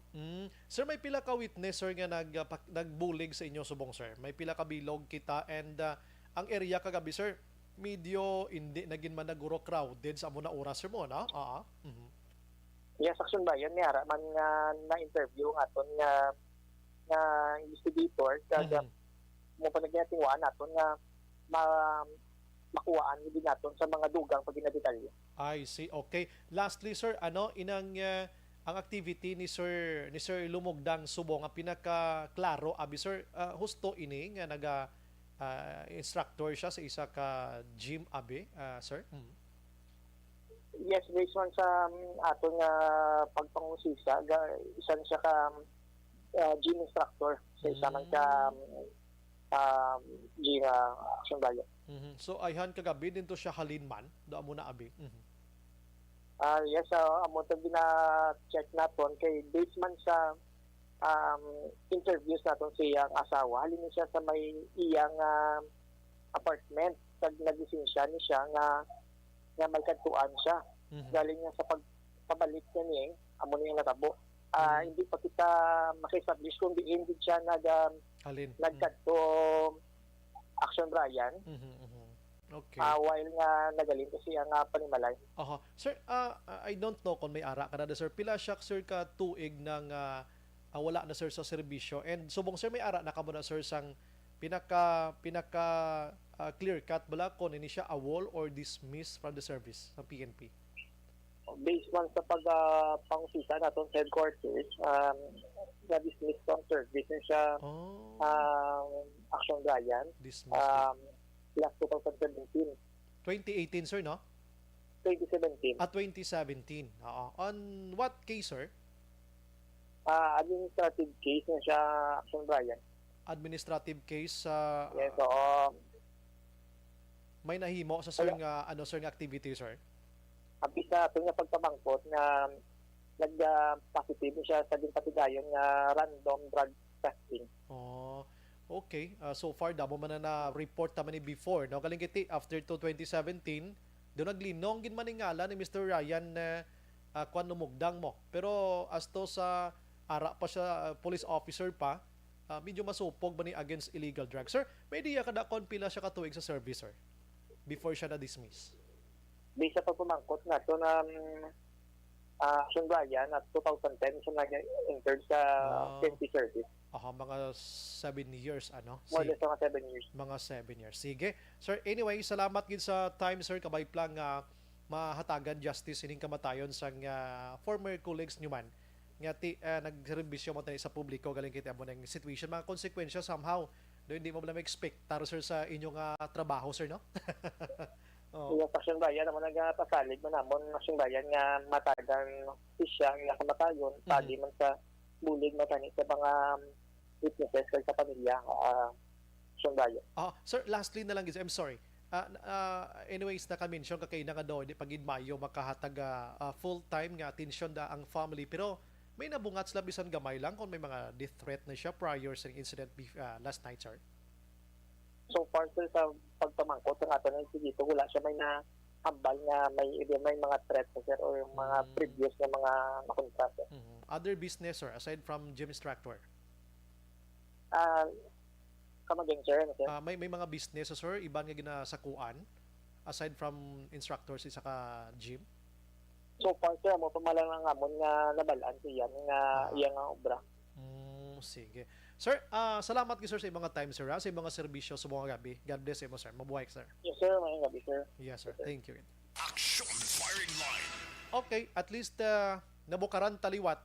Sir, may pila ka witness, sir, nga nagbulig sa inyo subong, sir? May pila ka bilog kita and ang area kagabi, sir, medyo hindi naging managuro crowded sa muna oras, sir mo, no? Yes, action, Brian. Niyara man nga na-interview nga aton nga investigator kada mo pa nagtinawaan naton nga makuhaan din naton sa mga dugang pag ginadetalye. I see. Okay. Lastly, sir, ano inang ang activity ni Sir Lumugdang Subong ang pinaka-klaro abi, sir, husto ini nga naga instructor siya sa isa ka gym abi, sir? Yes, based on sa aton nga pagpangusisa, isa siya ka gym instructor sa isa man ka gym action, Brian. So ayhan kagabi dito siya halinman do amo na abi. Yes, amo to gina-check naton kay based man sa interviews naton siya ang asawa, halin siya sa may iyang apartment. Pag nagising siya ni siya nga may kadtuan siya. Galing niya sa pagpabalik niya amo niya natabo. Hindi pa kita maki-establish kung hindi siya nagkadto action, Brian. Okay. While nga nagaling kasi ang panimalay. Sir, I don't know kung may ara ka na, sir. Pila siya, sir, ka tuig ng wala na, sir, sa serbisyo. And subong, sir, may ara na ka mo na, sir, sang pinaka clear cut bala kung ini siya awol or dismiss from the service sa PNP? Based man sa pangusisa natin sa headquarters, na-dismiss from service na siya action, Brian. Dismiss. Last 2017. 2018, sir, no? 2017. 2017. On what case, sir? Administrative case na siya, action, Brian. Administrative case yes, may nahimo sa sir nga sir nga activity, sir? Abis na ito nga pagpamangkot na nag-positive siya sa patigayon nga random drug testing. Okay. So far, damo man na report naman ni before. No? Galing kiti, after to 2017, doon naglinong ginmaningala ni Mr. Ryan na kwan numugdang mo. Pero as to sa ara pa siya, police officer pa, medyo masupog ba ni against illegal drugs. Sir, may diya kada kon pila siya katuig sa service, sir? Before siya na-dismiss? Based sa pagpamangkot na ito na action, Brian, at 2010 siya nag-entered sa safety service. Mga 7 years, ano? More than mga 7 years. Mga 7 years. Sige. Sir, anyway, salamat gid sa time, sir. Kabay plang mahatagan justice ining kamatayon sa former colleagues nyo man. Nga nagservisyo mo tayo sa publiko, galing kita mo ng situation. Mga konsekwensya somehow. Do hindi mo ba na-expect, sir, sa inyong trabaho, sir, no? Yung action, Brian, naman nagpasalig mo namon action, Brian, nga matagan siya nga kamatayon, pagi man sa bulig matani sa mga witnesses kay sa pamilya, Brian. Sir, lastly na lang, I'm sorry. Anyways, naka-mention ka kayo na nga daw, pag in Mayo, makahatag full-time nga attention da ang family. Pero may nabungat sila bisan gamay lang kung may mga death threat na siya prior sa incident last night, sir? So far, sir, sa pagpamangkot ng ato ng dito, wala siya may naambal na may mga threat, sir, o yung mga previous na mga nakontrata. Other business, sir, aside from gym instructor? Kamaging sir, ano sir? May mga business, sir, iban nga ginasakuan aside from instructors isa ka gym. So far sir, mo pamalang ang amon nga nabalaan siya nga iyang nga obra. Sige. Sir, salamat ki sir sa mga time, sir, sa mga serbisyo sa mga gabi. God bless mo, sir. Mabuhay, sir. Yes sir, mayang gabi sir. Yes, sir. Thank you. Action firing line. Okay, at least nabukaran taliwat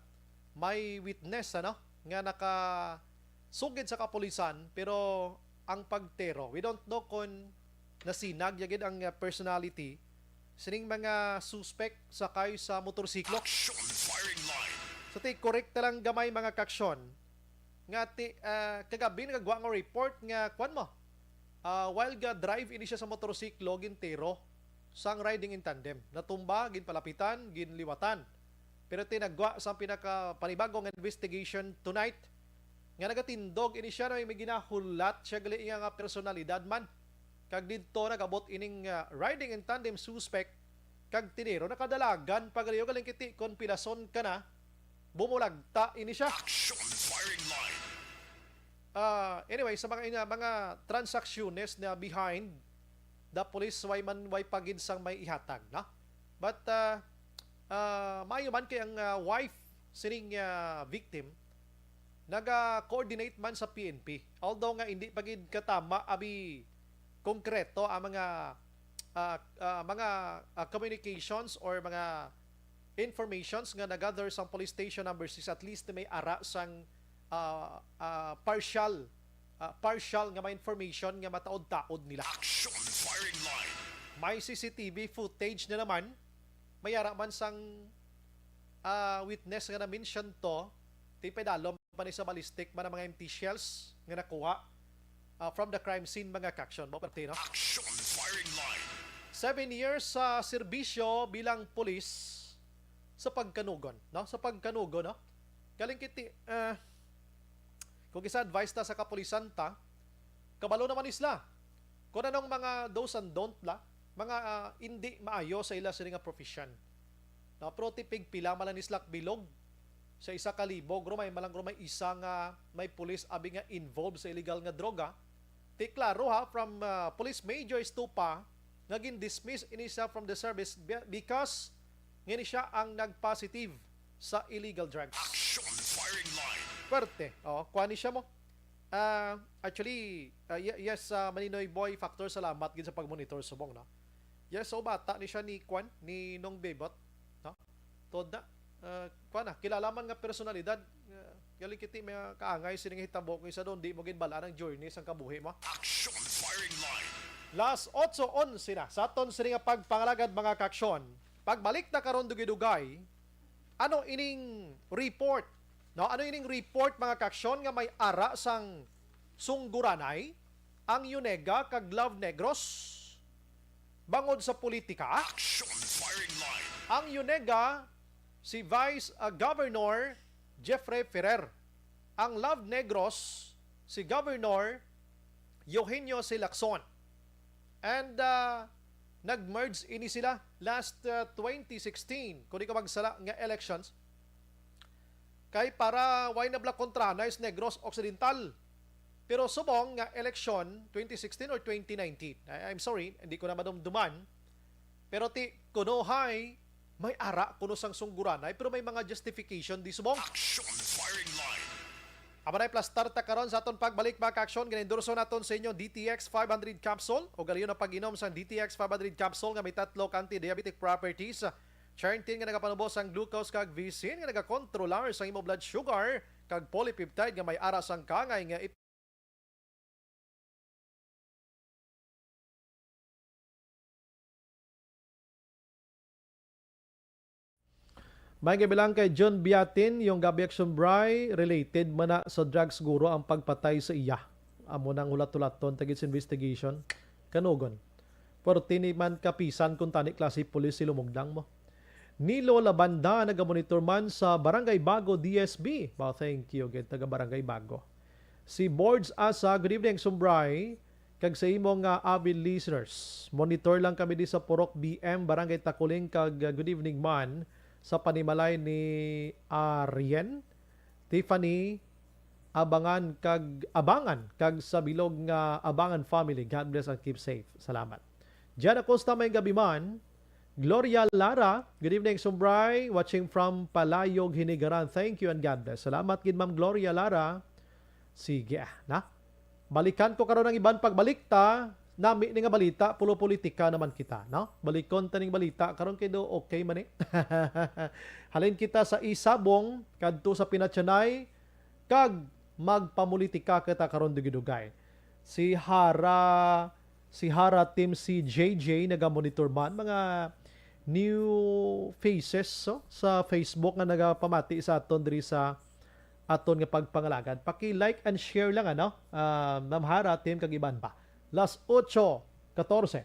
may witness nga nakasugid sa kapulisan pero ang pagtero, we don't know kung nasinag yagid ang personality sining mga suspect sakay sa motorsiklo. Action firing line. So correct na lang gamay mga kaksyon nga kagabi nagagawa nga report nga kwan mo while ga drive ini siya sa motorsiklo gintero sang riding in tandem natumba ginpalapitan ginliwatan pero tinagwa sa pinaka panibagong investigation tonight nga nagatindog ini siya na may ginahulat siya gali nga personalidad man kag didto nagabot ining riding in tandem suspect kag tinero nakadalagan pagaliyo galing kiti kon pilason ka na bumulagta ini siya. Action firing line. Anyway, sa mga transactions na behind the police way pagid sang may ihatag na. But maayo man kay ang wife sining victim naga-coordinate man sa PNP. Although nga hindi pagid katama abi konkreto ang mga communications or mga informations nga nagather sa police station number 6 at least may ara sang partial nga may information nga mataod-taod nila. Action firing line. May CCTV footage na naman may ara man sang witness nga na-mention to ti pedalom pa ni sa ballistic man ang mga empty shells nga nakuha from the crime scene mga kaksyon. Action firing line. 7 years sa serbisyo bilang pulis sa pagkanugon, no? Sa pagkanugon, no? Galing kiti kung isa advice ta sa kapulisan ta, kabalo naman isla. Kung anong mga do's and don't la, mga hindi maayo sa ila sila nga profession. No, pero tipig pila malan islak bilog sa isa ka libog, may isa nga may pulis abi nga involved sa illegal nga droga. Ti klaro ha from Police Major Estupa naging dismiss ini siya from the service because ngini siya ang nag-positive sa illegal drugs. Action firing line. Pwerte. Kuha ni siya mo. Actually, yes, Maninoy Boy Factor, salamat gid sa pag-monitor subong, no? Yes, so bata ni siya ni Kwan, ni Nong Bebot, no? Tod na. Kuha na, kilalaman nga personalidad. Galing kiti may kaangay sining hitabo kung isa doon, di mo ginbala ng journey sang kabuhi mo. Action firing line. Last 8:11 na. Sa aton sining pagpangalagad mga kaksyon. Pagbalik na karon dugay-dugay, ano ining report? No, ano ining report mga kaksyon nga may ara sang sungguranay ang Yunega kag Love Negros bangod sa politika. Action firing line. Ang Yunega si Vice Governor Jeffrey Ferrer. Ang Love Negros si Governor Eugenio Silacson. And nag-merge ini sila last 2016 kung di ka magsala nga elections kay para why na black kontra Nice Negros Occidental pero subong nga election 2016 or 2019 I'm sorry hindi ko na madumduman pero ti kunohay may ara kuno sang sungguranay pero may mga justification di subong. Action firing line. Amanay plus tarta karon sa aton pagbalik mga ka-aksyon ganindurso naton sa inyo DTX 500 capsule o galiyon na pag-inom sa DTX 500 capsule nga may 3 anti-diabetic properties. Charntin nga nagapanubos ang glucose kag visin nga nagakontrolar sa imo blood sugar kag polypeptide nga may ara sang kangay nga May kabilang kay John Biatin, yung Gabi Action Bray, related man na sa drugs guro ang pagpatay sa iya. Amo nang ulat-ulaton, tagit investigation, kanugon. Pero tiniman kapisan kung tani klase pulis si lumugdang mo. Nilo Labanda, nagamonitor man sa Barangay Bago DSB. Well, thank you, get taga Barangay Bago. Si Boards Asa, good evening, Sumbray. Kag sa imong avid listeners. Monitor lang kami di sa Purok BM, Barangay Takuling, kag good evening man sa panimalay ni Arien, Tiffany, abangan kag sa bilog nga abangan family. God bless and keep safe. Salamat. Diyan Acosta may gabi man. Gloria Lara, good evening Sumbray, watching from Palayog, Hinigaran. Thank you and God bless. Salamat gid Ma'am Gloria Lara. Sige na. Balikan ko karon ang iban pagbalik ta. Nami ni nga balita, pulo politika naman kita, no? Balikon taning balita karon kay do okay man eh. Halin kita sa isabong kadto sa Pinatsanay kag magpamulitika kita karon dugay-dugay. Si Hara team si JJ naga-monitor man mga new faces sa Facebook nga nagapamati sa aton diri sa aton nga pagpangalagan. Paki-like and share lang ano. Ma'am Hara team kag iban pa. Las 8:14.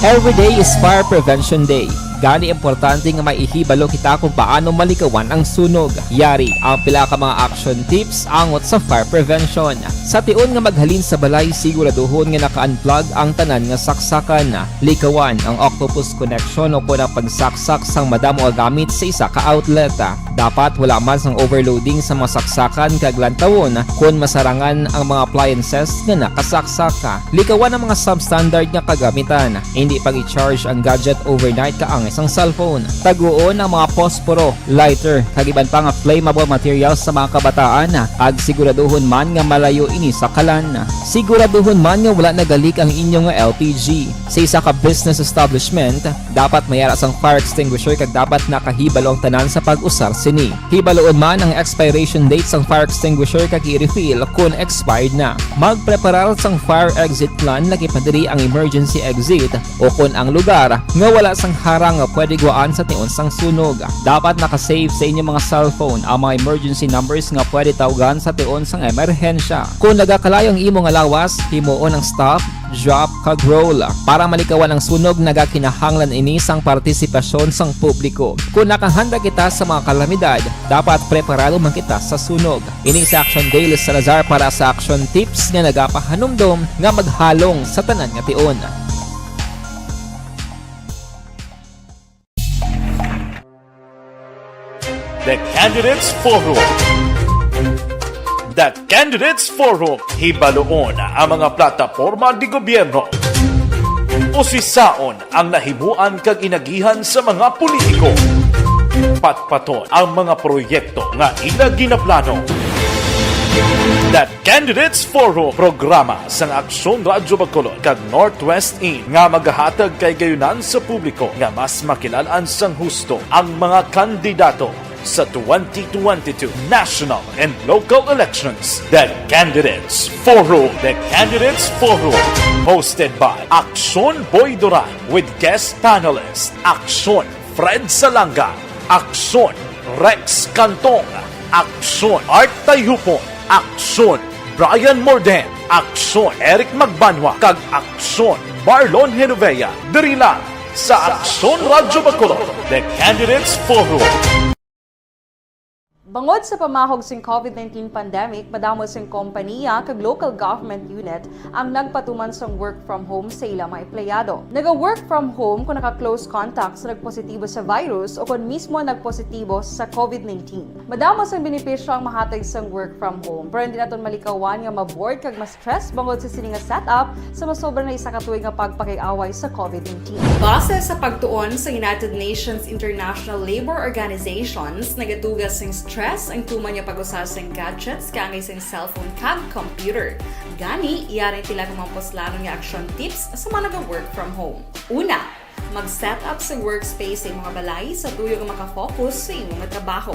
Every day is Fire Prevention Day. Gani importante nga maihibalo kita kung paano malikawan ang sunog. Yari ang pila ka mga action tips angot sa fire prevention. Sa tion nga maghalin sa balay, siguraduhon nga naka-unplug ang tanan nga saksakan. Likawan ang octopus connection o po na pagsaksak sang madamo nga gamit sa isa ka outlet. Dapat wala man sang overloading sa mga saksakan kag lantawon kung masarangan ang mga appliances nga nakasaksaka. Likawan ang mga substandard nga kagamitan. Hindi pag i-charge ang gadget overnight kaang isang cellphone. Taguon ang mga posporo, lighter, kag iban pa nga flammable materials sa mga kabataan. Ag siguraduhon man nga malayo ini sa kalan. Siguraduhon man nga wala nagalik ang inyong LPG. Sa isa ka business establishment, dapat mayara sang fire extinguisher kag dapat nakahibalo ang tanan sa pag-usar sini. Hibaloon man ang expiration date sang fire extinguisher kag i-refill kung expired na. Magpreparar sang fire exit plan lagi padiri ang emergency exit o kung ang lugar nga wala sang harang nga pwede guaan sa tion sang sunog. Dapat nakasave sa inyong mga cellphone ang mga emergency numbers nga pwede tawagan sa tion sang emerhensya. Kung nagakalayo ang imong alawas, himuon ang stop, drop, kag roll. Para malikawan ang sunog, nagakinahanglan ini sang partisipasyon sang publiko. Kung nakahanda kita sa mga kalamidad, dapat preparado man kita sa sunog. Ini sa Action Daily Salazar para sa action tips nga nagapahanumdom nga maghalong sa tanan nga tion. The Candidates Forum. The Candidates Forum, hibaloon ang mga plataporma di gobyerno. Usisaon ang nahimuan kag inagihan sa mga politiko. Patpaton ang mga proyekto nga ila ginaplano. The Candidates Forum, programa sang Aksyon Radyo Bacolod kag Northwest In nga magahatag kay gayunan sa publiko nga mas makilalaan sang husto ang mga kandidato. sa 2022 national and local elections. The Candidates Forum. The Candidates Forum. Hosted by Aksyon Boy Duran with guest panelists Aksyon Fred Salanga, Aksyon Rex Cantong, Aksyon Art Tayupon, Aksyon Brian Morden, Aksyon Eric Magbanwa, kag Aksyon Marlon Genovea. Diri lang sa Aksyon Radyo Bacolod, The Candidates Forum. Bangod sa pamahog sing COVID-19 pandemic, madamo sing kompanya kag local government unit ang nagpatuman sang work from home sa ilang mga empleyado. Naga-work from home kung naka-close contacts na nagpositibo sa virus o kung mismo nagpositibo sa COVID-19. Madamo sang benepisyo ang mahatag sang work from home, pero hindi naton malikawan nga maboard kag ma-stress bangod sa sining nga setup sa masobra na isa ka tuig nga pagpakiaway sa COVID-19. Base sa pagtuon sa United Nations International Labour Organizations, nagatugas sing stress ang tuman niya pag-usas ng gadgets kangay sa cellphone kag computer. Gani, iyarin tila kung mga poslano nga action tips sa mga nag-work from home. Una, mag-set up sa workspace sa mga balay sa tuyo nga makafocus sa imong trabaho.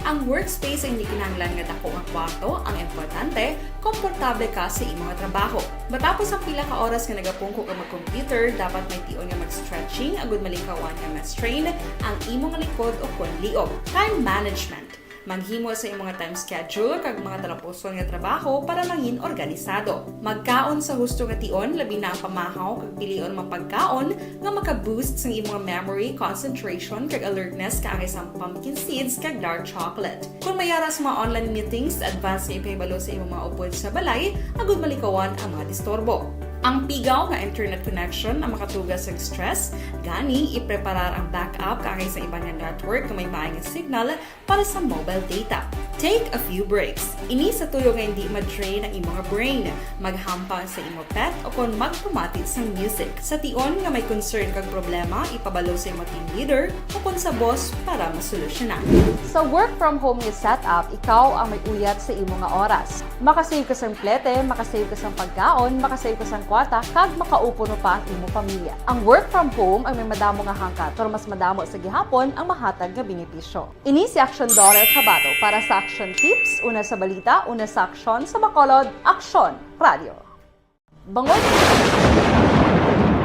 Ang workspace ay hindi kinahanglan nga dako nga kwarto, ang importante, komportable ka sa imong trabaho. Matapos ang pila ka oras nga nagapungko ka mag-computer, dapat may tion nga mag-stretching agud malikawan nga ma-strain ang imong likod o kon liog. Time management. Maghimo sa imong time schedule kag mga talapuson nga trabaho para mangin organisado. Magkaon sa husto nga tion, labi na ang pamahaw kag pilion mapagkaon nga maka-boost sa imong memory, concentration kag alertness kaangay sa pumpkin seeds kag dark chocolate. Kung mayara sa mga online meetings, advance nga ipahibalo sa imong mga upod sa balay, agud malikawan ang mga disturbo. Ang pigaw nga internet connection ang makatugas sa stress, gani ipreparar ang backup kaangay sa ibang nga network na may maayong signal para sa mobile data. Take a few breaks. Ini sa tuyo nga hindi ma-drain ang imong brain, maghampang sa imong pet o kung magpamatit sa music. Sa tion nga may concern kag problema, ipabalo sa imong team leader o kung sa boss para masolusyonan. Sa work from home nga setup, ikaw ang may uyat sa imong nga oras. Makasave ka sang plete, makasave ka sang pagkaon, makasave ka sang kwarta, kag makaupo no pa ang imong pamilya. Ang work from home ay may madamo nga hangkat, pero mas madamo sa gihapon ang mahatag nga benepisyo. Ini si Aksyon Dorel Cabato para sa Action Tips, una sa balita, una sa aksyon sa Bacolod, Aksyon Radio. Bangod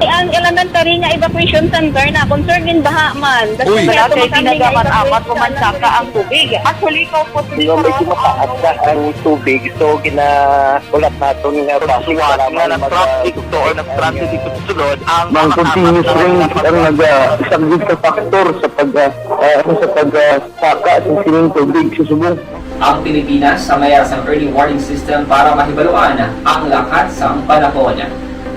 Ang elementary nga evacuation center na concern din baha man. Uy, dati tinagaman amat pumansaka ang tubig. Actually, ikaw po Hindi mo medyo mataas na ang tubig. So, ulat natin nga pagsiwala nga ng traffic to or ng transit dito sa sulod ang Mang continuous rin ang nag-isang sa factor sa pagsaka sa sining tubig sa subong. Ang Pilipinas sa mayas ang early warning system para mahibaluan ang lakat sa panahon.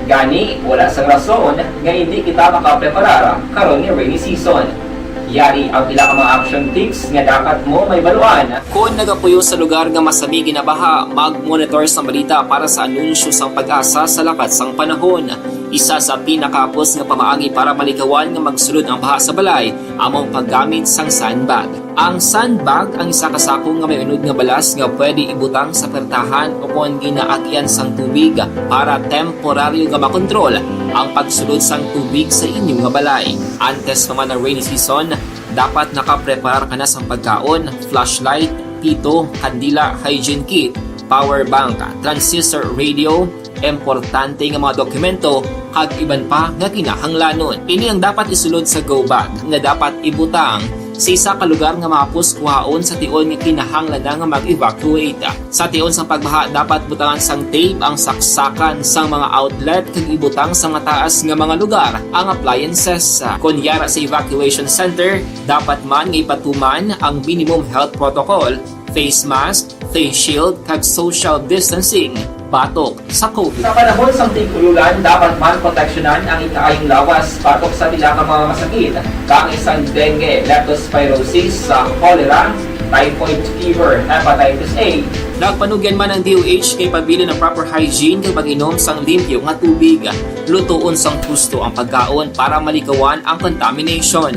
Gani, wala sa rason nga hindi kita makapreparar karon ni rainy season. Yari ang pila ka mga action tips nga dapat mo may baluan. Kung nagapuyo sa lugar nga masabi ginabaha, mag-monitor sa balita para sa anunsyo sang pag-asa sa lakat sang panahon. Isa sa pinakapos nga pamaagi para malikawan nga magsulod ang baha sa balay, among paggamit sang sandbag. Ang sandbag ang isa kasakong nga may unod nga balas nga pwede ibutang sa pertahan o kung ginaagyan sang tubig para temporaryo nga makontrol ang pagsulod sang tubig sa inyong nga balay. Antes naman ng rainy season, dapat nakapreparar ka na sa pagkaon, flashlight, pito, kandila, hygiene kit, power bank, transistor radio, importante nga mga dokumento kag iban pa nga kinahanglanon. Ini ang dapat isulod sa go bag nga dapat ibutang sa isa ka lugar nga mapus kuhaon sa tion nga kinahanglan nga mag-evacuate. Sa tion sa pagbaha dapat butangan sang tape ang saksakan sang mga outlet kag ibutang sa nga taas nga mga lugar ang appliances. Kunyara sa evacuation center, dapat man nga ipatuman ang minimum health protocol, face mask, face shield kag social distancing batok sa COVID. Sa panahon sa tigululan, dapat man proteksyonan ang ikaayong lawas batok sa pila ka mga masakit, kang isang dengue, leptospirosis, cholera, typhoid fever, hepatitis A. Nagpanugyan man ang DOH kay pabili ng proper hygiene kay pag-inom sang limpyo nga tubig. Lutuon sang husto ang pagkaon para malikawan ang contamination.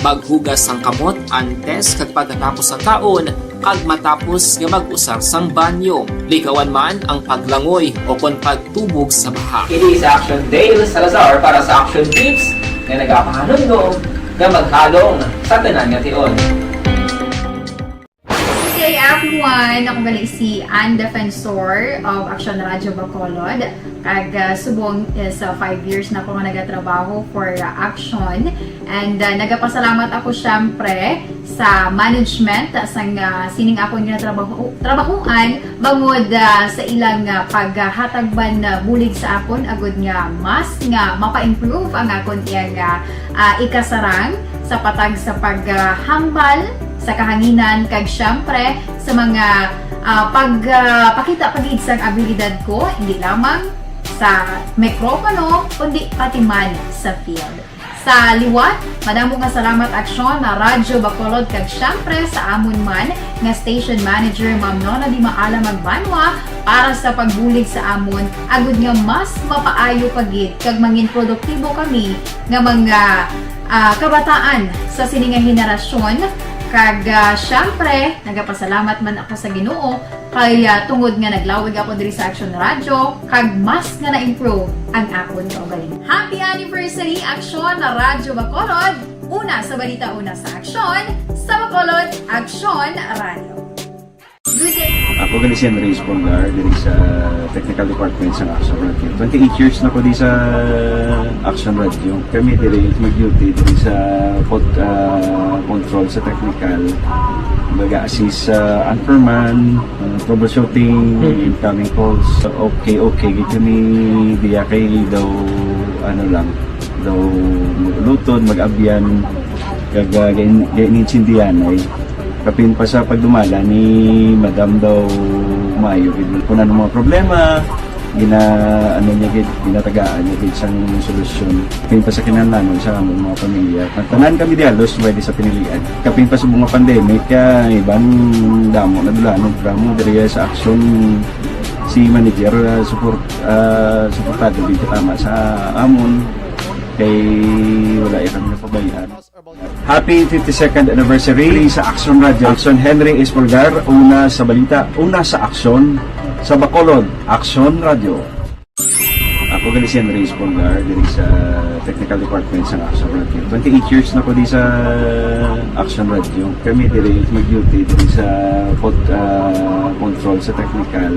Maghugas sang kamot antes kag pagkatapos ang kaon kag matapos nga mag-usar sang banyo. Likawan man ang paglangoy o kon pagtubog sa baha. Kini sa Action Dale Salazar para sa Action Tips nga nagapahanong nga maghalong sa tanan nga tion. everyone! Ako gali si Ann Defensor of Action Radyo Bacolod. Kag subong is 5 years na ako nga nagatrabaho for Action. And nagapasalamat ako syempre sa management sang sining ako nga trabahuan bangod sa ilang paghatagban bulig sa akon agud nga mas nga mapa-improve ang akon iyang ikasarang sa patag sa paghambal sa kahanginan kag syempre sa mga pagpakita pagid sang abilidad ko hindi lamang sa mikropono kundi pati man sa field. Sa liwat, madamo nga salamat Aksyon na Radyo Bacolod kag syempre sa amon man nga station manager Ma'am Nona Di Maala Magbanwa para sa pagbulig sa amon agud nga mas mapaayo pagid kag mangin produktibo kami nga mga kabataan sa siningang henerasyon. Kag syempre, nagapasalamat man ako sa Ginoo kay tungod nga naglawig ako diri sa Action Radio kag mas nga na-improve ang akon kaugalingon. Happy anniversary Action na Radyo Bacolod! Una sa balita, una sa Action, sa Bacolod, Action Radio. Good day! Ako gali si Enrique Espongar diri sa Technical Department sa Action Radio. 28 years na ko di sa Action Radio. Kami diri mag-duty diri sa control sa technical. Mag-assist sa anchorman, troubleshooting, incoming calls. Okay. Gito ni diya kay daw daw lutod, mag-abyan, ganinsindihan ay kapin pa sa pagdumala ni Madam daw maayo kung ano mga problema ginatagaan niya gid sang solusyon kapin pa sa kinahanglan sa among mga pamilya tanan kami dialos pwede sa pinilian kapin pa sa mga pandemic kaya ibang damo na dulanog dramo diri sa Action si manager suportado gid tama sa amon kay wala kami napabayaan. Happy 52nd anniversary sa Action Radio. Action Henry Espolgar, una sa balita, una sa Action, sa Bacolod, Action Radio. Ako gali si Henry Espolgar, diri sa Technical Department sa Action Radio. 28 years na ko di sa Action Radio. Kami diri mag-duty diri sa control sa technical.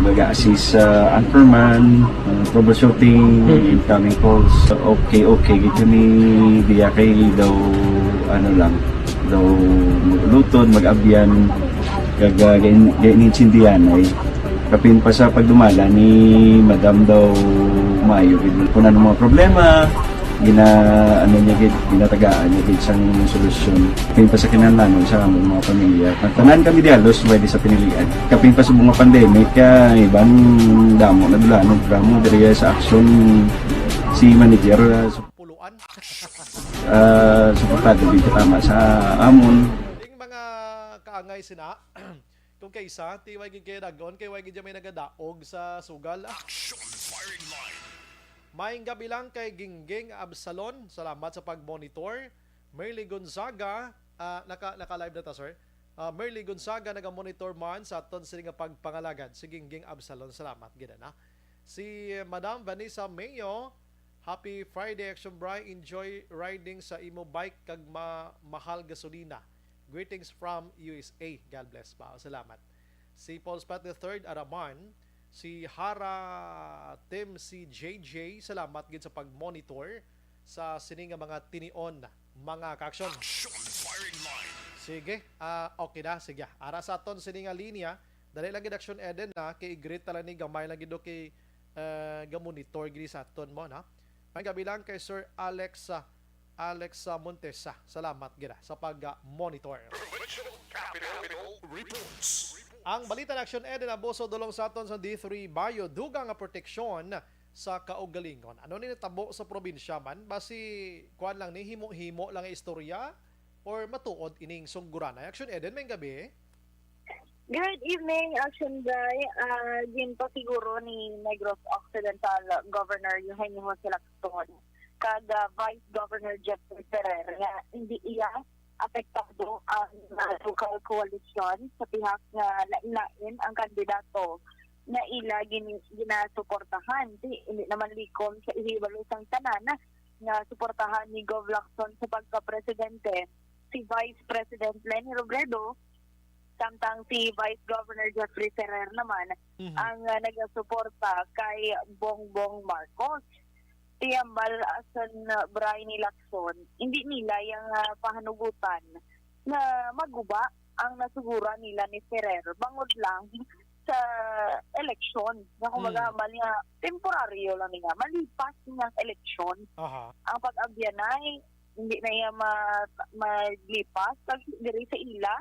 Mag-assist sa anchorman, troubleshooting, incoming calls. Okay. Gito ni diya kay daw daw lutod, mag-abyan, kag ganinsindihan ay kapin pa sa pagdumala ni Madam daw maayo kung ano mga problema ginatagaan niya gid sang solusyon kapin pa sa kinahanglan sa among mga pamilya tanan kami dialos pwede sa pinilian kapin pa sa mga pandemic kaya ibang damo na dulanog dramo diri sa Action si manager Puluan. suportado gid tama sa amon Ding mga kaangay sina kung kaysa tiway gid kay dagon kay way gid may nagadaog sa sugal. Action firing line. Maayong gabi lang kay Gingging Absalon. Salamat sa pag-monitor. Merly Gonzaga, naka-live na ta, sir. Merly Gonzaga naga-monitor man sa aton sa nga pagpangalagad. Si Gingging Absalon, salamat gid na. Si Madam Vanessa Mayo, happy Friday Action Bri. Enjoy riding sa imo bike kag mahal gasolina. Greetings from USA. God bless pa. Salamat. Si Paul Spat III Araman, si Hara Tim, si JJ, salamat gid sa pag-monitor sa sining mga tinion mga ka-action. Action firing line. Sige, okay na, sige. Ara sa aton sining nga linya, dali lang gid Action Eden na kay greet tala ni gamay lang gid kay ga-monitor gid sa aton mo na. May gabi lang kay Sir Alex Montesa. Salamat gid sa pag-monitor. Provincial Capital reports. Ang balita ng Action Eden abuso dulong sa aton sa D3 Bayo dugang nga proteksyon sa kaugalingon. Ano ni natabo sa probinsya man basi kuan lang ni himo-himo lang nga istorya or matuod ining sungguran. Action Eden may gabi. Good evening, Action Day. Din pa siguro ni Negros Occidental Governor Eugenio Jose Lacson kag Vice Governor Jeffrey Ferrer nga hindi iya apektado ang local coalition sa pihak nga lain ang kandidato na ila ginasuportahan. Hindi naman likom sa ihibalo sang tanan na suportahan ni Gov Lacson sa pagka-presidente si Vice President Leni Robredo Samtang si Vice Governor Jeffrey Ferrer naman ang nagasuporta kay Bongbong Marcos. Tiyambal asan Brian ni Lacson, hindi nila yung pahanugutan na maguba ang nasugura nila ni Ferrer. Bangod lang sa eleksyon. Na kumbaga, mali nga, temporaryo lang niya. Malipas ng eleksyon. Ang pag-abyan ay hindi na iya maglipas. Diri sa ila,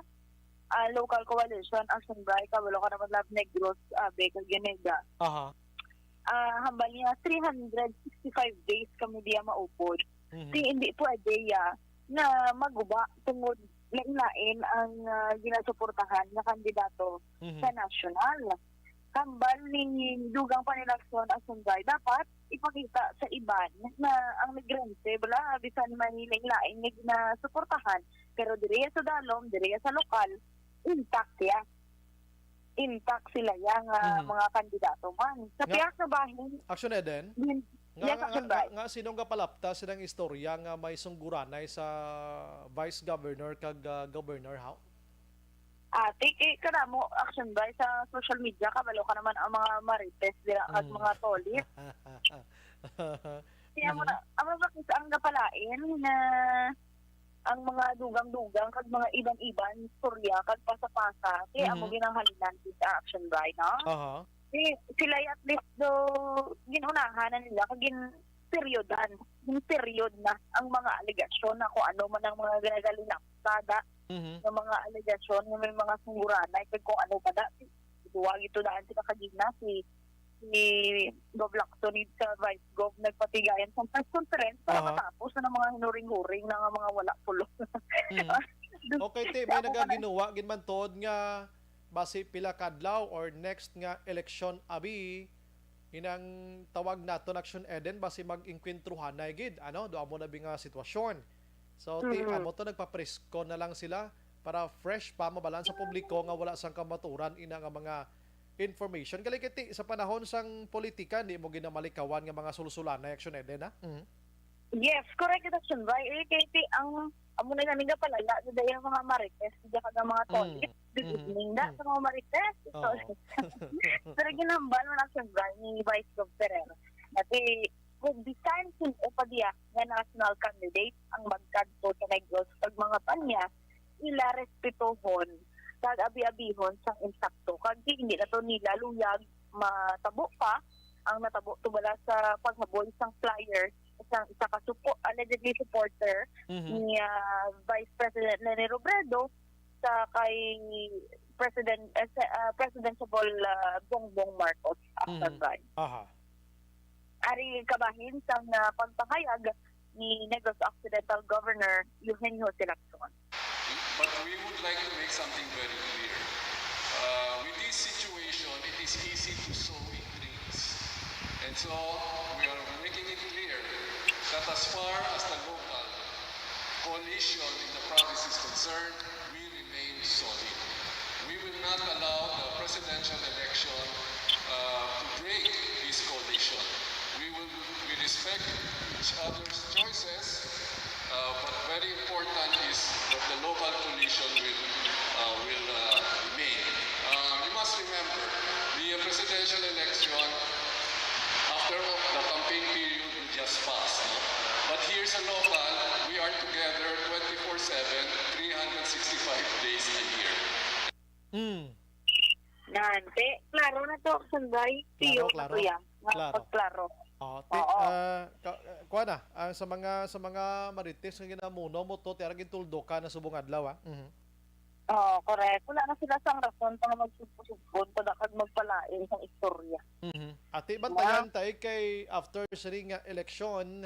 local coalition, Action Bray, kabalo ka naman Lab Negros, Beka Genega. Hambal niya 365 days kami diya maupod. Hindi pwede na maguba tungod lain ang ginasuportahan na kandidato sa national. Kambal ni dugang panilakson Asunday, dapat ipakita sa iban na ang migrante bala bisan man lain nga ginasuportahan, pero diriya sa dalom, diriya sa lokal, intact sila yang mga kandidato man. Sa piyak na bahin, Action Eden? Nga sinong kapalapta silang istorya nga may sungguranay sa Vice Governor kag Governor how? Kada mo, Action ba sa social media, kabalo ka naman ang mga marites dila at mga tolit. Kaya mo na, ang makita ang napalain na ang mga dugang-dugang kag mga iban-iban istorya kag pasa-pasa kaya amo ginanghalinan sa Action Bright, no? Sila at least do ginunahan na nila kag periodan, yung period na ang mga aligasyon na kung ano man ang mga ginagalinapsada ng mga aligasyon ng may mga sungguranay kag kung ano pa da duwag ito daan sila kagina si Bob Lacson sa Vice Gov nagpatigayan sa press conference para matapos na ng mga hinuring-huring ng mga wala pulo. Okay, may nagaginawa ginman tod nga base pila kadlaw or next nga election abi inang tawag nato Action Eden base mag-inkwentruhan na gid do amo na bi nga sitwasyon. So amo to nagpa-presko na lang sila para fresh pa mabalan sa publiko nga wala sang kamaturan ina nga mga information. Kalikiti sa panahon sang politika di mo ginamalikawan nga mga sulsulan na Action Eden ha? Yes, correct Action Bright. Kiti ang amo na namin palala sa yung mga marites diya kada mga tolit. Good evening na sa mga marites. Pero ginambal mo na Action Bright ni Vice Governor. Dati kung bisan sin pa diya nga national candidate ang magkadto sa Negros pag mga panya ila respetohon kag abi-abihon sang insakto kag hindi na to nila luyag matabo pa ang natabo tubala sa paghaboy sang flyer isang isa ka allegedly supporter ni Vice President Leni Robredo sa kay Presidential Bongbong Marcos after that. Ari kabahin sang pagpahayag ni Negros Occidental Governor Eugenio Lacson. But we would like to make something very clear. With this situation, it is easy to sow intrigues. And so, we are making it clear that as far as the local coalition in the province is concerned, we remain solid. We will not allow the presidential election to break this coalition. We respect each other's choices, but very important is that the local coalition will remain. You must remember, the presidential election after the campaign period will just pass. No? But here sa local, we are together 24/7, 365 days a year. Nante, klaro na to, Sunday. Klaro. Klaro. Kuha na, sa mga marites nga ginamuno mo to, tiyara gintuldo ka na subong adlaw. Correct. Wala na sila sang rason para magsubod pa dakag magpalain sa istorya. Ati bantayan tayo kay after sa nga election,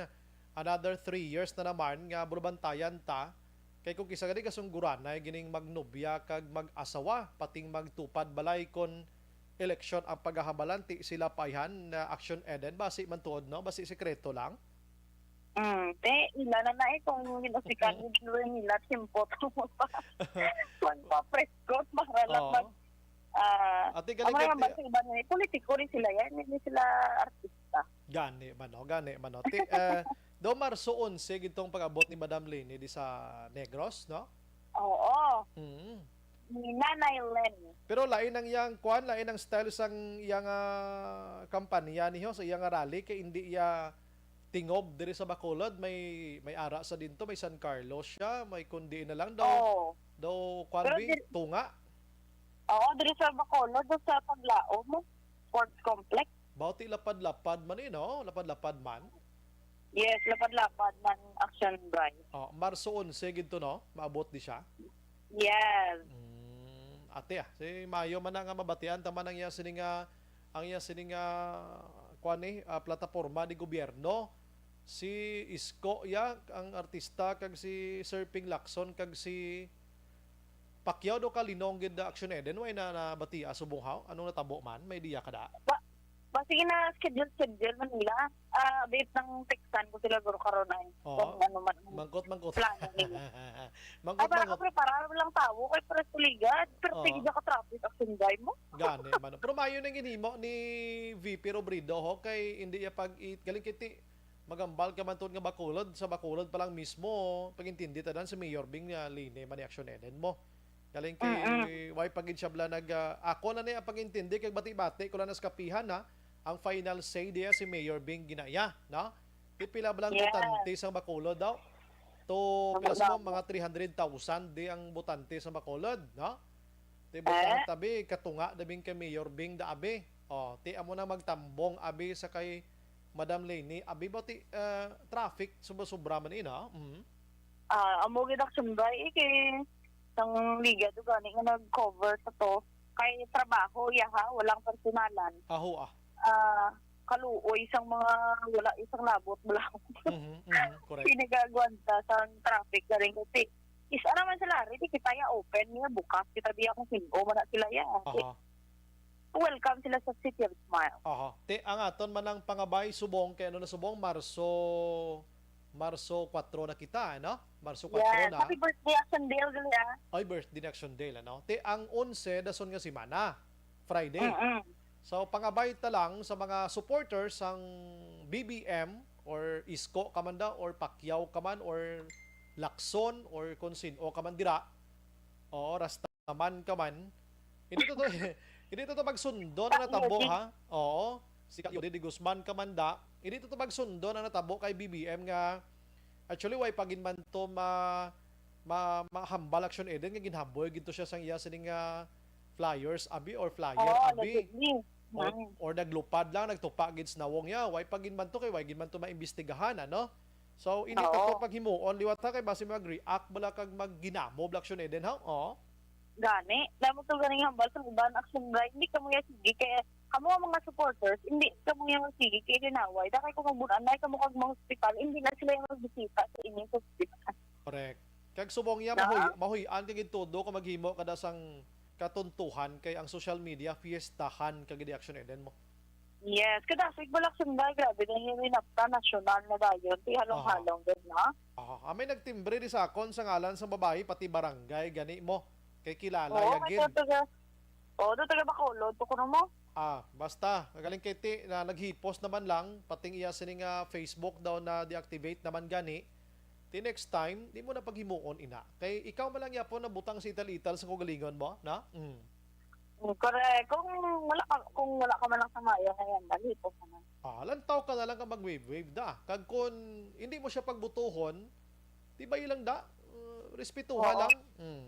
another 3 years na naman nga burubantayan ta kay kung kisa gani kasungguran na gining magnobya kag mag-asawa pating magtupad balay kon election ang paghahabalanti sila payhan na Action Eden basi man tuod no basi sekreto lang. Ila na kung ginasikan nila simpot mo pa. Pa presko para lang ati ang mga basa iba na politiko rin sila yan, hindi sila artista. Gani mano. Do Marso 11 gitong pag-abot ni Madam Leni di sa Negros, no? Oo. ni Nanay Len. Pero lain ang yang kwan, lain ang style sang iyang kampanya niyo sa iyang rally kay hindi iya tingob diri sa Bacolod, may ara sa dinto, may San Carlos siya, may kundi na lang daw. Oo. Daw kwan Pero bi tunga. Oo, diri sa Bacolod, doon sa Paglao mo, sports complex. Bauti lapad-lapad man no? Lapad-lapad man. Yes, lapad-lapad man action drive. Oh, Marso 11 gid to no? Maabot di siya. Yes. Ate si Mayo man nga mabatian tama nang iya sininga ang iya sininga kwan plataporma di gobyerno. Si Isko ya ang artista kag si Surfing Lacson kag si Pacquiao do kalinong gid da action eden way na nabatia subong haw anong natabo man may diya kada. Sige na schedule man nila. Bait ng textan ko sila guro karon ay. Oo. Kung ano man ang Mangkot plano nila. mangkot Para mangkot. prepara lang tao kay para sa ligad. Pero Oo. sige ka traffic action drive mo. Gani man. Pero mayo nang ginimo ni VP Robredo ho kay hindi ya galing kiti magambal ka man tun nga Bacolod sa Bacolod pa lang mismo pagintindi tadan sa Mayor Bing nga line man action eden mo. Galing kay why pagin siya bla ako na ni ang pagintindi kay bati-bati ko lang nas kapihan ha. Ang final say diya si Mayor Bing ginaya, no? Pipila ba lang butante sa Bacolod daw? To pila sa mga 300,000 di ang butante sa Bacolod, no? Ti butante tabi katunga dabing kay Mayor Bing da abi. Oh, ti amo na magtambong abi sa kay Madam Lenny, abi ba ti traffic sobra man ina? Amo gid action drive kay sang liga do gani nga nag-cover sa to kay trabaho ha, walang personalan. Aho Kaluoy isang mga wala isang labot lang. Correct. Pinagagwanta sa traffic na rin kasi isa naman sila rin kita ya open niya bukas kita diya kung sino man sila ya. Welcome sila sa City of Smile. Te ang aton man ang pangabay subong kay ano na subong Marso 4 na kita, no? Marso 4 na. Happy birthday Action Dale dili Ay birthday ni Action Day ano. Te ang 11 dason nga semana, Friday. So pangabay ta lang sa mga supporters sang BBM or Isko kamanda or Pacquiao kaman or Lacson or Consin o kaman dira o Rastaman kaman. Hindi to magsundo na natabo ha. Oo. Si Yodi de Guzman kamanda. Hindi to magsundo na natabo kay BBM nga actually why pagin man to mahambal action eden nga ginhamboy gito siya sang iya sining flyers abi or flyer abi. Or naglupad lang, nagtupa gid sa nawong ya. Why pagin man to kay why gid man to maimbestigahan ano? So ini to paghimuon liwat ta kay base mag-react bala kag magginamo action eden ha. Gani, lamo to ganing hambal sa uban action drive hindi kamo ya sige kay kamo ang mga supporters hindi kamo ya sige kay dinaway da kay ko magbunan nay kamo kag mga hospital hindi na sila yung magbisita sa inyong hospital. Correct. Kag subong ya mahuy-an kag todo ka maghimo kada sang katuntuhan kay ang social media fiestahan kag di action eden mo. Yes, kada sig balak sunda grabe na yung napta national na dayon ti halong-halong din na. May nagtimbre di sa akon sa ngalan sa babae pati barangay gani mo kay kilala yagin. Do taga Bacolod to kuno mo. Basta galing kay ti na naghipos naman lang pating iya sining Facebook daw na deactivate naman gani. Ti next time, di mo na paghimuon ina. Kay ikaw man lang yapon na butang sa ital-ital sa kugalingon mo, na? Correct. Kung wala ka man lang sa maya, ngayon, balito ka na. Lantaw ka na lang ka mag-wave-wave da. Kag kung hindi mo siya pagbutuhon, di ba ilang da? Respetuha lang.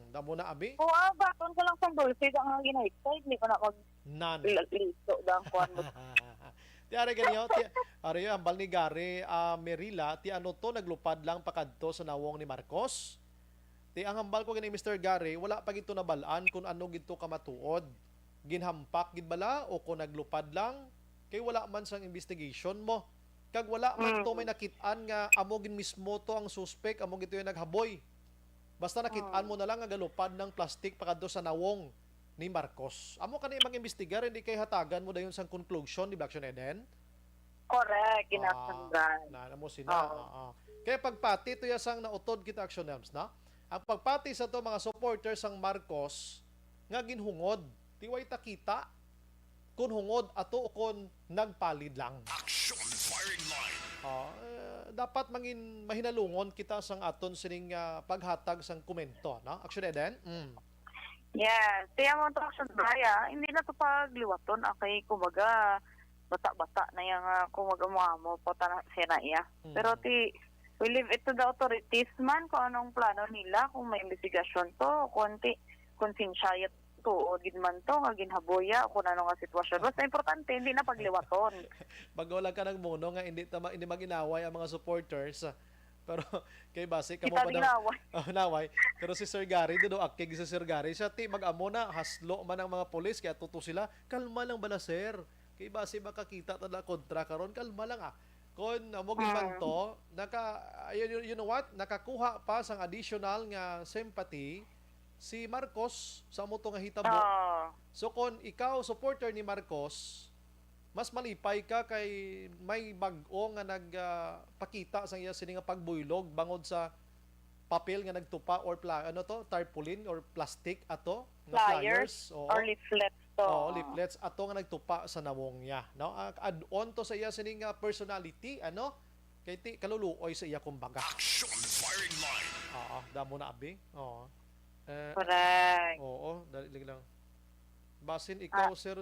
Damo na abi. Baton ka lang sa dulce, ang ginahigtay, hindi ko na mag-lito dang kuwan mo. Ti ari ganyo, ari ang bal ni Gary Merila, ti ano to naglupad lang pakadto sa nawong ni Marcos. Ti ang hambal ko gani Mr. Gary, wala pa gito nabalaan kung ano gito kamatuod. Ginhampak gid bala o kung naglupad lang kay wala man sang investigation mo. Kag wala man to may nakit-an nga amo gin mismo to ang suspect, amo gito yung naghaboy. Basta nakit-an mo na lang nga galupad ng plastic pakadto sa nawong ni Marcos. Amo kanay mag-imbestigar hindi kay hatagan mo dayon sang conclusion di Action Eden? Correct, kinasanggan. Mo sina. Kaya pagpati to yasang nautod kita Action Elms na. Ang pagpati sa to mga supporters sang Marcos nga ginhungod. Tiway takita kun hungod ato o kun nagpalid lang. Action firing line. Dapat mangin mahinalungon kita sang aton sining paghatag sang komento, no? Action Eden. Yes. Kaya mo ito action braya, hindi na ito pagliwaton. Okay, kumbaga, bata-bata na yung kumaga mo pata na sina iya. Pero we leave it to the authorities man kung anong plano nila, kung may investigasyon to, konsensya to, o man to, nga ginhaboya, kung ano nga sitwasyon. Basta importante, hindi na pagliwaton. Magwala ka ng muno nga hindi maginaway ang mga supporters. Pero kay base kamo Kita pa din naway. naway. Pero si Sir Gary do akig si Sir Gary siya mag-amo na haslo man ang mga pulis kaya tuto sila. Kalma lang bala sir. Kay base makakita ta na kontra karon, kalma lang Kon amo man to, you know what? Nakakuha pa sang additional nga sympathy si Marcos sa mo to nga hitabo. So kon ikaw supporter ni Marcos, mas malipay ka kay may bag-o nga nagpakita sa iya sini nga pagbuylog bangod sa papel nga nagtupa or tarpaulin or plastic ato nga flyers or leaflets to. Leaflets ato nga nagtupa sa nawong niya, no? Add-on to sa iya sini nga personality, kay ti kaluluoy sa iya kumbaga. Action firing line. Damo na abi. Correct. Dali lang. Basin ikaw sir,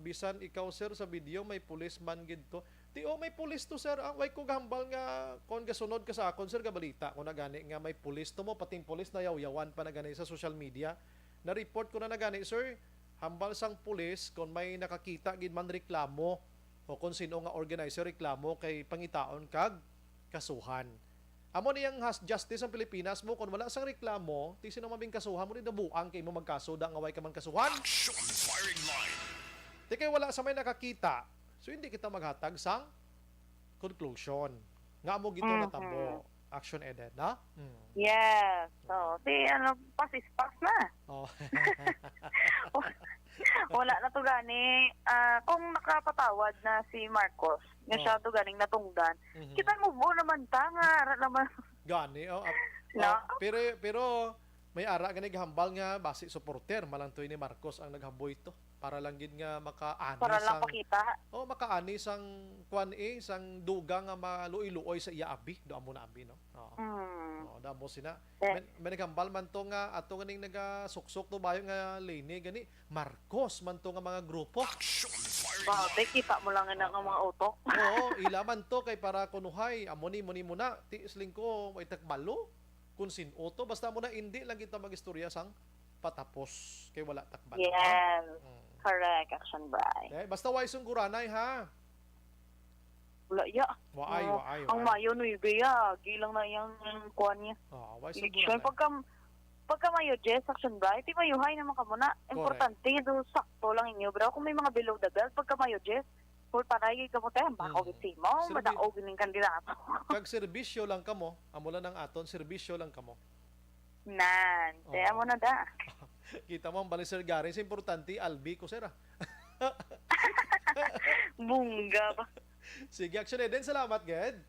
bisan ikaw sir sa video may policeman gid to. May pulis to sir. Way ko gahambal nga kon gasunod ka sa akon sir gabalita ko na gani nga may pulis to mo, pating pulis na yaw-yawan pa na gani sa social media. Na-report ko na gani sir. Hambal sang pulis kon may nakakita gid man reklamo o kung sino nga organizer reklamo kay pangitaon kag kasuhan. Amo niyang justice ang Pilipinas mo kung wala sang reklamo, ti sino mabing kasuhan mo rin nabuang kay mo magkaso da nga way ka man kasuhan. Action firing line. Di kay wala sa may nakakita. So hindi kita maghatag sang conclusion. Nga mo gito natabo. Action edit, na? Yes. So, pasispas na. Wala na to gani. Kung nakapatawad na si Marcos, nga siya to ganing natungdan, kita mo mo naman tanga naman. Gani, pero may ara gani gahambal nga base supporter malantoy ni Marcos ang naghaboy to para lang gid nga makaani para lang pakita. Makaani sang sang dugang nga maluoy-luoy sa iya abi, do amo na abi no. Damo sina. May naghambal man to nga ato ganing nagasuksok to bayo nga lane gani Marcos man to nga mga grupo. Kita mo lang nga mga utok. Ila man to kay para kunuhay amoni muna ti isling ko may takbalo kung sin-o to basta mo na hindi lang kita magistorya sang patapos kay wala takbalo. Yes. Correct, Action Bray. Basta way sungguranay ha. Wala ya. Waay. Ang Mayo no ya, gilang na yang kuan niya. Way sungguranay. Pagka Mayo Jess, Action Bray, ti mayuhay naman ka muna. Importante do sakto lang inyo, bro. Kung may mga below the belt, pagka Mayo Jess, full panay ka mo tayo, bako gisi mo, madaog ng kandidato. Kag serbisyo lang kamo, amula ng aton, serbisyo lang kamo. Kaya mo na da. Kita mo ang bali Sir Gary, sa importante, albi ko sir Bunga ba? Sige, Action Eden, salamat, Ged.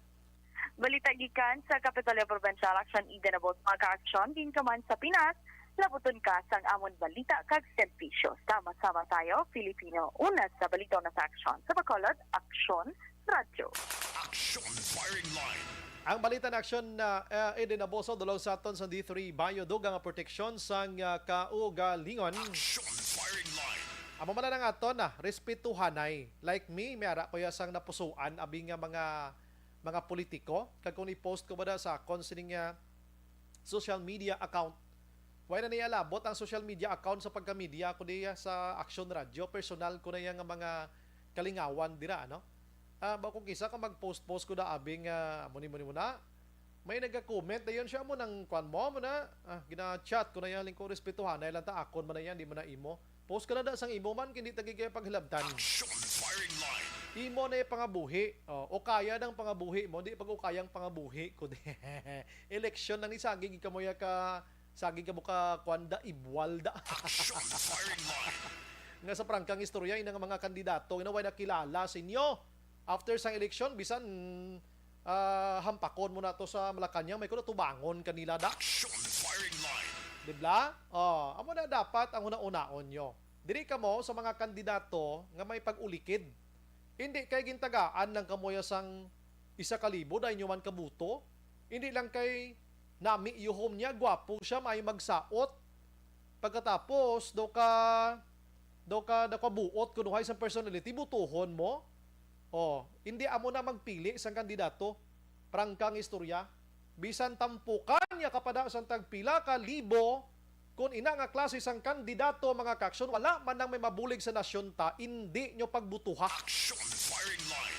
Balita gikan sa Kapitolyo Provincial Action Eden about mga ka-action, din ka man sa Pinas, labuton ka sang amon balita kag servisyo. Sama-sama tayo, Filipino, una sa balita na sa action. Sa Bacolod, Action Radio. Action firing line. Ang balita na aksyon na Eden Aboso dulaw sa aton sa D3 Bayo dugang proteksyon sang kaugalingon. Action firing line. Amo man na aton respetuhanay. Like me, may ara ko sang napusuan abi nga mga politiko kag kung i-post ko ba sa akon sining social media account. Way na niya labot ang social media account sa pagka-media ko diya sa Action Radio. Personal ko na yan nga mga kalingawan dira, no? Kung kisa ka mag-post-post ko na abing muni na, may nagka-comment na yun siya mo ng kwan mo na, gina-chat ko na yan, lingkong respetuhan, na ilang ta akon man na yan, di mo na imo. Post ka na da sang imo man, hindi tagigay paghilabtan. Action firing line. Imo na yung pangabuhi, o kaya ng pangabuhi mo, di pag o kayang pangabuhi ko. Election lang ni saging ka mo saging ka mo ka kwanda, ibwalda. Action firing line. Nga sa prangkang istorya, inang mga kandidato, inaway nakilala sa inyo. After sang election, bisan hampakon mo na to sa Malacanang, may kuno tubangon kanila da. Action firing line. Dibla? Amo na dapat ang una-unaon nyo. Diri ka mo sa mga kandidato nga may pag-ulikid. Hindi kay gintagaan lang kamoya sang 1,000 dahil nyo man kabuto. Hindi lang kay nami yuhom niya, gwapo siya, may magsaot. pagkatapos do ka buot kuno sa personality butuhon mo. Hindi amo na magpili sang kandidato. Prangkang istorya. Bisan tampukan niya kapada sang tagpila ka libo kung ina nga klase sang kandidato mga kaksyon, wala man nang may mabulig sa nasyon ta, hindi nyo pagbutuha. Action firing line.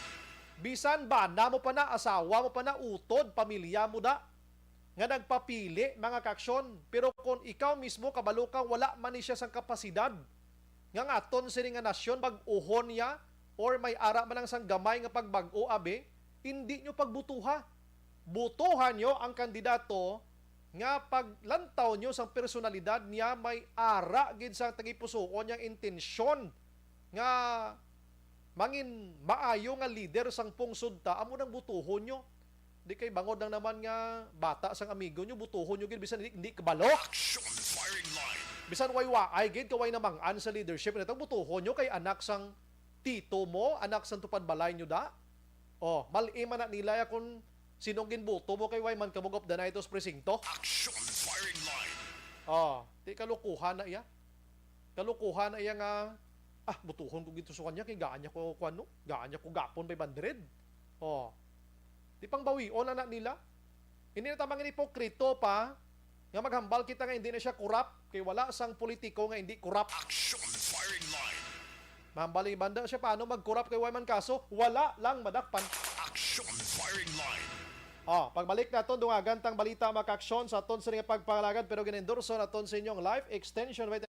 Bisan ba na mo pa na, asawa mo pa na, utod, pamilya mo da, nga nagpapili mga kaksyon. Pero kung ikaw mismo kabalo ka, wala man ni siya sang kapasidad nga aton sini nga nasyon pag-uhon niya or may ara man lang sang gamay nga pagbag-o abe, hindi nyo pagbutuha. Butuhan nyo ang kandidato nga paglantaw nyo sang personalidad niya may ara gid sang tagipusoon niyang intensyon nga mangin maayo nga leader sang pungsod ta, amo nang butuhon nyo. Di kay bangod lang naman nga bata sang amigo nyo, butuhon nyo gid bisan hindi kabalo. Action firing line. Bisan way gid kaway namangan sa leadership nito, butuhon nyo kay anak sang tito mo, anak sang tupad balay nyo da. Mal-ima na nila kung sinong ginbuto mo kay way man kamugop da na itos presinto. Action firing line. Di kalukuhan na iya. Kalukuhan na iya nga, butuhon ko gito sa kanya, kay gaan niya ko, gaan niya ko gapon 500. Di pang bawion na nila. Hindi na tamang hipokrito pa, nga maghambal kita nga hindi na siya kurap, kay wala sang politiko nga hindi kurap. Action firing line. Mahambali banda siya, paano mag-kurap kay Wyman kaso, wala lang madakpan. Action firing line. Pagbalik naton dungagan tang balita makaksyon sa aton sa nga pagpangalagan pero ginendorso naton sa inyong life extension vitamin.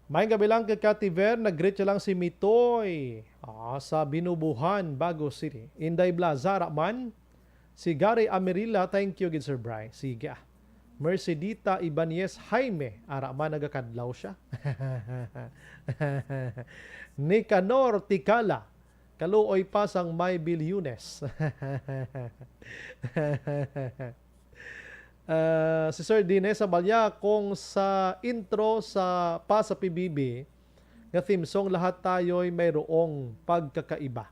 May gabi lang kay Kativer, nag-greet lang si Mitoy sa Binubuhan, Bago City. Inday Blaza, Raman. Si Gary Amerila, thank you, good Sir Bry. Sige. Mercedita Ibanez Jaime, Raman nagakadlaw siya. Nicanor Tikala, kaluoy pa sang May Bilyunes. Si Sir Dines Abalya, kung sa intro sa PBB nga theme song, lahat tayo'y mayroong pagkakaiba.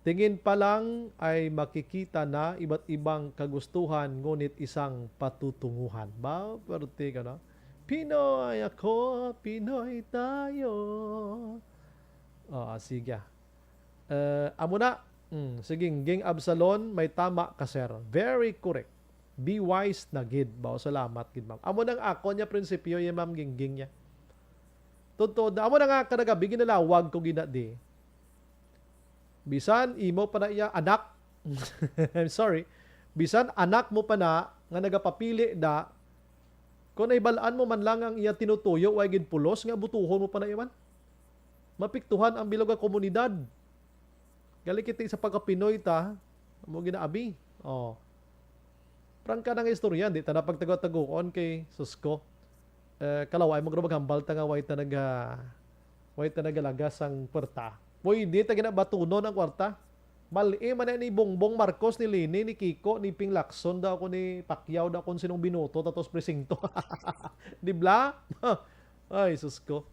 Tingin pa lang ay makikita na iba't ibang kagustuhan ngunit isang patutunguhan. Ba? Parte ka na? Pinoy ako, Pinoy tayo. Sige. Amo na. Sige, Ging Absalon, may tama ka, sir. Very correct. Be wise na gid. Bao, salamat gid, ma'am. Amo nang ako niya prinsipyo yung ma'am Gingging niya. Totoo na. Amo na nga kanagabi, ginalawag ko ginadi. Bisan, imo pa na iya, anak. I'm sorry. Bisan, anak mo pa na, nga nagapapili da, kung naibalaan mo man lang ang iya tinutuyo, way gid pulos, nga butuhon mo pa na iman. Mapiktuhan ang bilog nga komunidad. Galikiti sa pagka-Pinoy ta, mo ginaabi. Prangka ng istorya, di ta napagtago-tagoon kay Susko. Kalaway mo maghambal ta nga way ta nagalagas ang puwerta. Pwede ta ginabatunon ang kwarta. Mali man ni Bongbong Marcos, ni Lini, ni Kiko, ni Ping Lacson daw ako, ni Pacquiao daw kung sinong binoto tatos presinto. Di bla? Ay, Susko.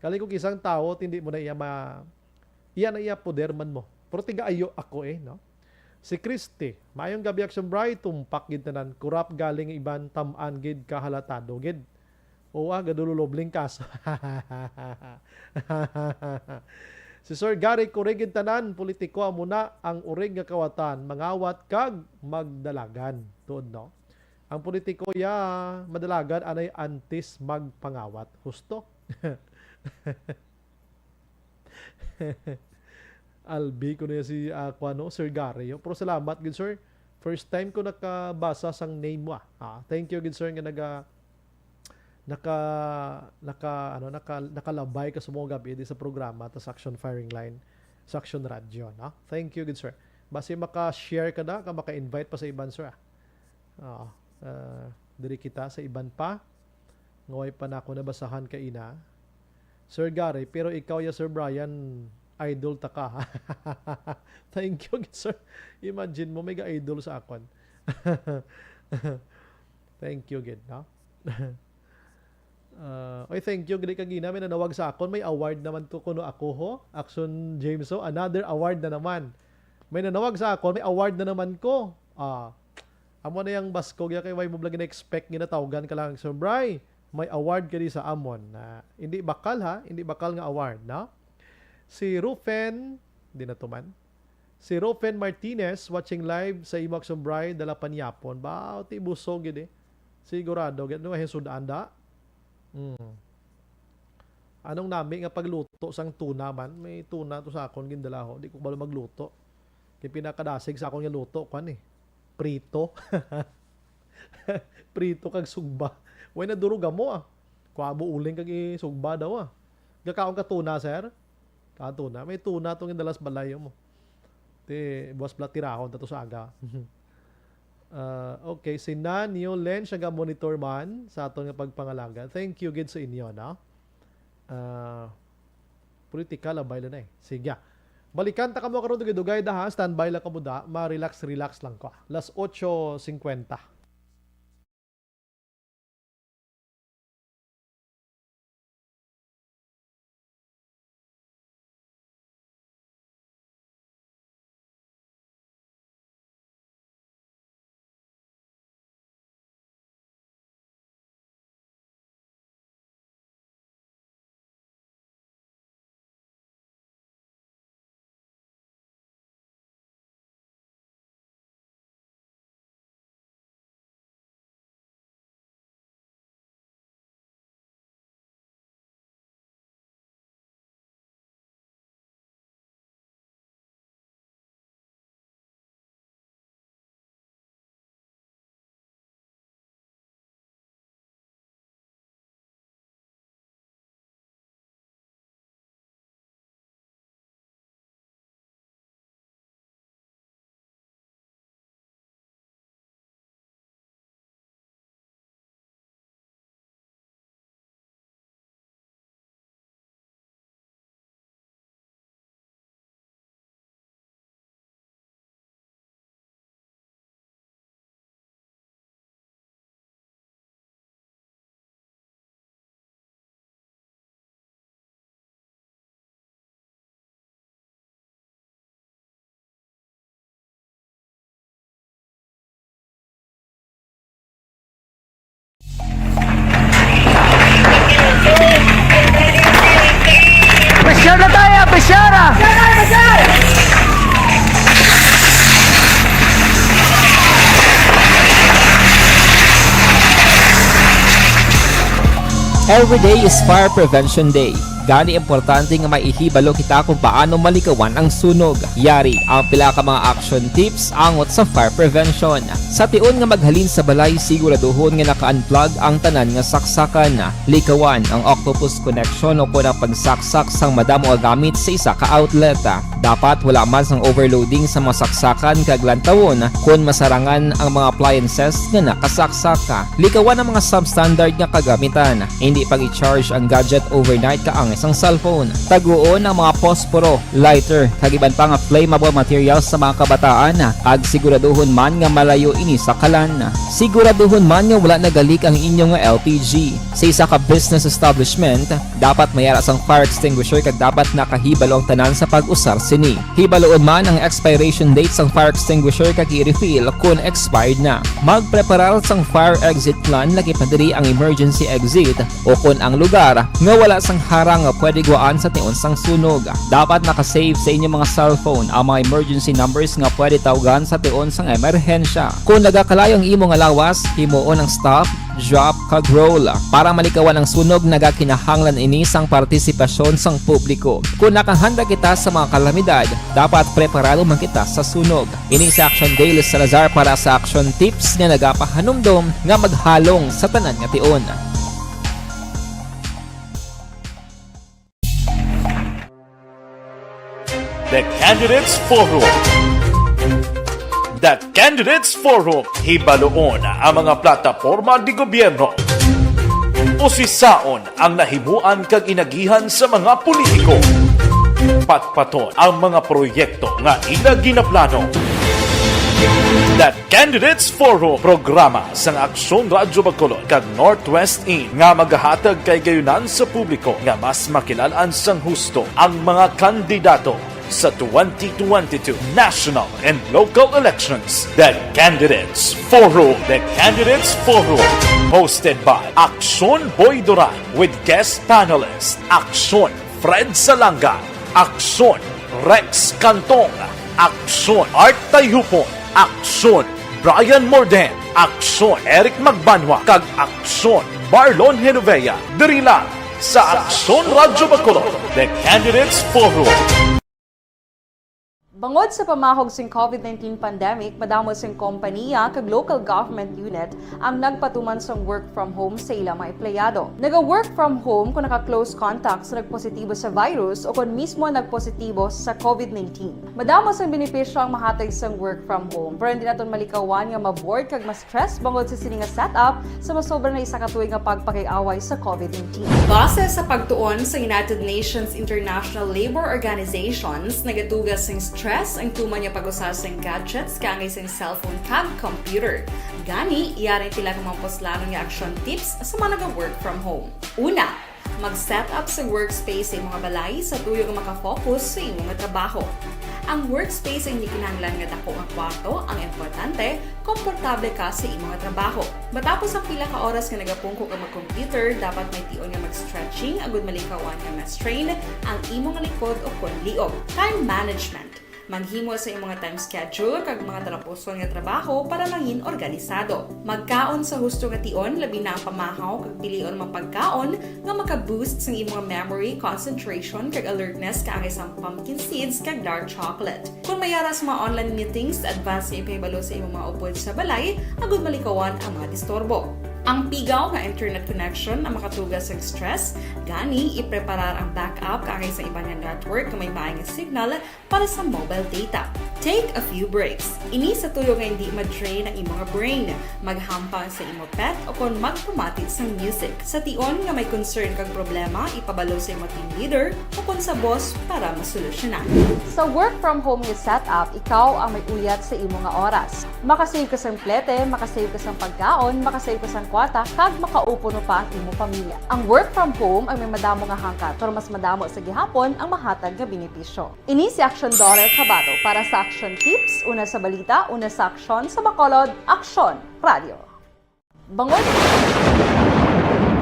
Kali ko kisang tao, hindi mo na iya poder man mo. Pero tiga ayo ako no? Si Christy, mayong gabi Action Bright, tumpak gid tanan, kurap galing iban taman gid kahalatado gid. Gadululobling kaso. Si Sir Gary Kurigid tanan, politiko muna ang urig nga kawatan, mangawat kag magdalagan. Tuod no? Ang politiko madalagan anay antis magpangawat. Husto. Albi ko na si Sir Gary. Pero salamat, good sir. First time ko nakabasa sang name mo. Thank you, good sir, nga nakalabay ka sa mga gabi sa programa tas Action Firing Line. sa Action Radio, no? Thank you, good sir. Basi maka-share ka na, maka-invite pa sa iban, sir. Diri kita sa iban pa. Ngaway pa na ako nabasahan ka ina. Sir Gary, pero ikaw ya Sir Brian, idol ta ka. Thank you, good sir. Imagine mo, may idol sa akon. Thank you, good, no? Thank you, gini kagina. May nanawag sa akon. May award naman to kuno ako ho. Action James ho. Another award na naman. May nanawag sa akon. May award na naman ko. Amo na yung baskog. Kaya kayo mo lang na-expect ginatawgan ka lang. So, Bri, may award ka sa amon. Hindi bakal ha. Hindi bakal nga award. No? Si Rufen, hindi na tuman. Si Rufen Martinez, watching live sa Imax Bri, dala panyapon. Ba, ti busog yun eh. Sigurado. Gano'n yung sudanda. Anong nami nga pagluto sang tuna man? May tuna to sa akon gindalaho. Di ko balo magluto. Kaya pinakadasig sa akon nga luto kwan eh. Prito. Prito kag sugba. Way na duruga mo Kuabo uling kag sugba daw Gakaon ka tuna, sir? Tuna. May tuna tong indalas balayo mo. Ti buwas platirahon tato sa aga. Okay, si Nanyo Len siya monitor man sa aton nga pagpangalaga. Thank you gid sa inyo, no? Political abay na Sige. Balikan ta kamo karon dugay da ha, standby lang kamo da, ma-relax lang ko. Las 8:50. Every day is Fire Prevention Day. Gani importante nga maihibalo kita kung paano malikawan ang sunog. Yari ang pila ka mga action tips angot sa fire prevention. Sa tion nga maghalin sa balay, siguraduhon nga naka-unplug ang tanan nga saksakan. Likawan ang octopus connection o kung ang pagsaksak sang madamo nga gamit sa isa ka outlet. Dapat wala man sang overloading sa mga saksakan kag lantawon kung masarangan ang mga appliances nga nakasaksaka. Likawan ang mga substandard nga kagamitan. Hindi pag i-charge ang gadget overnight kaang isang cellphone. Taguon ang mga posporo, lighter, kag iban pa nga flammable materials sa mga kabataan. Ag siguraduhon man nga malayo ini sa kalan. Siguraduhon man nga wala nagalik ang inyong LPG. Sa isa ka business establishment, dapat mayara sang fire extinguisher kag dapat nakahibalo ang tanan sa pag-usar sini. Hibaloon man ang expiration date sang fire extinguisher kag i-refill kung expired na. Magpreparar sang fire exit plan laki padiri ang emergency exit o kung ang lugar nga wala sang harang nga pwede guwaan sa tion sang sunog. Dapat nakasave sa inyong mga cellphone ang mga emergency numbers nga pwede tawagan sa tion sang emerhensya. Kung nagakalayo ang imong lawas, himuon ang stop, drop, kag roll. Para malikawan ang sunog, nagakinahanglan ini sang partisipasyon sang publiko. Kung nakahanda kita sa mga kalamidad, dapat preparado man kita sa sunog. Ini sa Action Daily Salazar para sa action tips nga nagapahanumdom nga maghalong sa tanan nga tion. The Candidates Forum. The Candidates Forum, hibaloon ang mga plataporma di gobyerno. Usisaon ang nahimuan kag inagihan sa mga politiko. Patpaton ang mga proyekto nga ila ginaplano. The Candidates Forum, programa sang Aksyon Radyo Bacolod kag Northwest In nga magahatag kay gayunan sa publiko nga mas makilalaan sang husto ang mga kandidato sa 2022 national and local elections. The Candidates Forum. The Candidates Forum. Hosted by Aksyon Boy Duran with guest panelists Aksyon Fred Salanga, Aksyon Rex Cantong, Aksyon Art Tayupon, Aksyon Brian Morden, Aksyon Eric Magbanwa, kag Aksyon Marlon Genovea. Diri lang sa Aksyon Radyo Bacolod. The Candidates Forum. Bangod sa pamahog sing COVID-19 pandemic, madamo sing kompanya kag local government unit ang nagpatuman sang work from home sa ilang mga empleyado. Naga-work from home kung naka-close contact sa nagpositibo sa virus o kung mismo nagpositibo sa COVID-19. Madamo sang benepisyo ang mahatag sang work from home, pero hindi naton malikawan nga ma-bored kag ma-stress bangod sa sini nga setup sa masobra na isa ka tuig nga pagpakiaway sa COVID-19. Base sa pagtuon sa United Nations International Labour Organizations, nagatugas sing stress ang tuman niya pag-usas ng gadgets kangay sa cellphone kag computer. Gani, iyarin tila ng mga poslano nga action tips sa mga nag-work from home. Una, mag-set up sa workspace sa mga balay sa tuyo nga makafocus sa imong trabaho. Ang workspace ay hindi kinahanglan nga dako ang kwarto, ang importante, komportable ka sa imong trabaho. Matapos ang pila ka oras nga nagapungko ka mag-computer, dapat may tion nga mag-stretching agud malikawan nga ma-strain ang imong likod o konliog. Time management. Manghimo sa imong time schedule kag mga talapuson nga trabaho para mangin organisado. Magkaon sa husto nga tion, labi na ang pamahaw kag pilion mapagkaon nga maka-boost sa imong memory, concentration kag alertness kaangay sa pumpkin seeds kag dark chocolate. Kung mayaras mga online meetings, advance sa ipahibalo sa imong mga upod sa balay, agud malikawan ang mga disturbo. Ang pigaw nga internet connection ang makatugas sa stress, gani ipreparar ang backup kaangay sa ibang network kung may maayong signal para sa mobile data. Take a few breaks. Ini sa tuyo nga hindi ma-drain ang imong brain, maghampang sa imong pet o kung magpumati sa music. Sa tion nga may concern kag problema, ipabalo sa imong team leader o kung sa boss para masolusyonan. Sa work from home nga setup, ikaw ang may uyat sa imong nga oras. Makasave ka sa plete, makasave ka sa pagkaon, makasave ka sa kwata, kag makaupo no pa ang imong pamilya. Ang work from home ay may madamo nga hangkat, pero mas madamo sa gihapon ang mahatag nga benepisyo. Ini si Aksyon Dorel Cabato para sa Action Tips, una sa balita, una sa aksyon sa Bacolod, Aksyon Radio. Bangod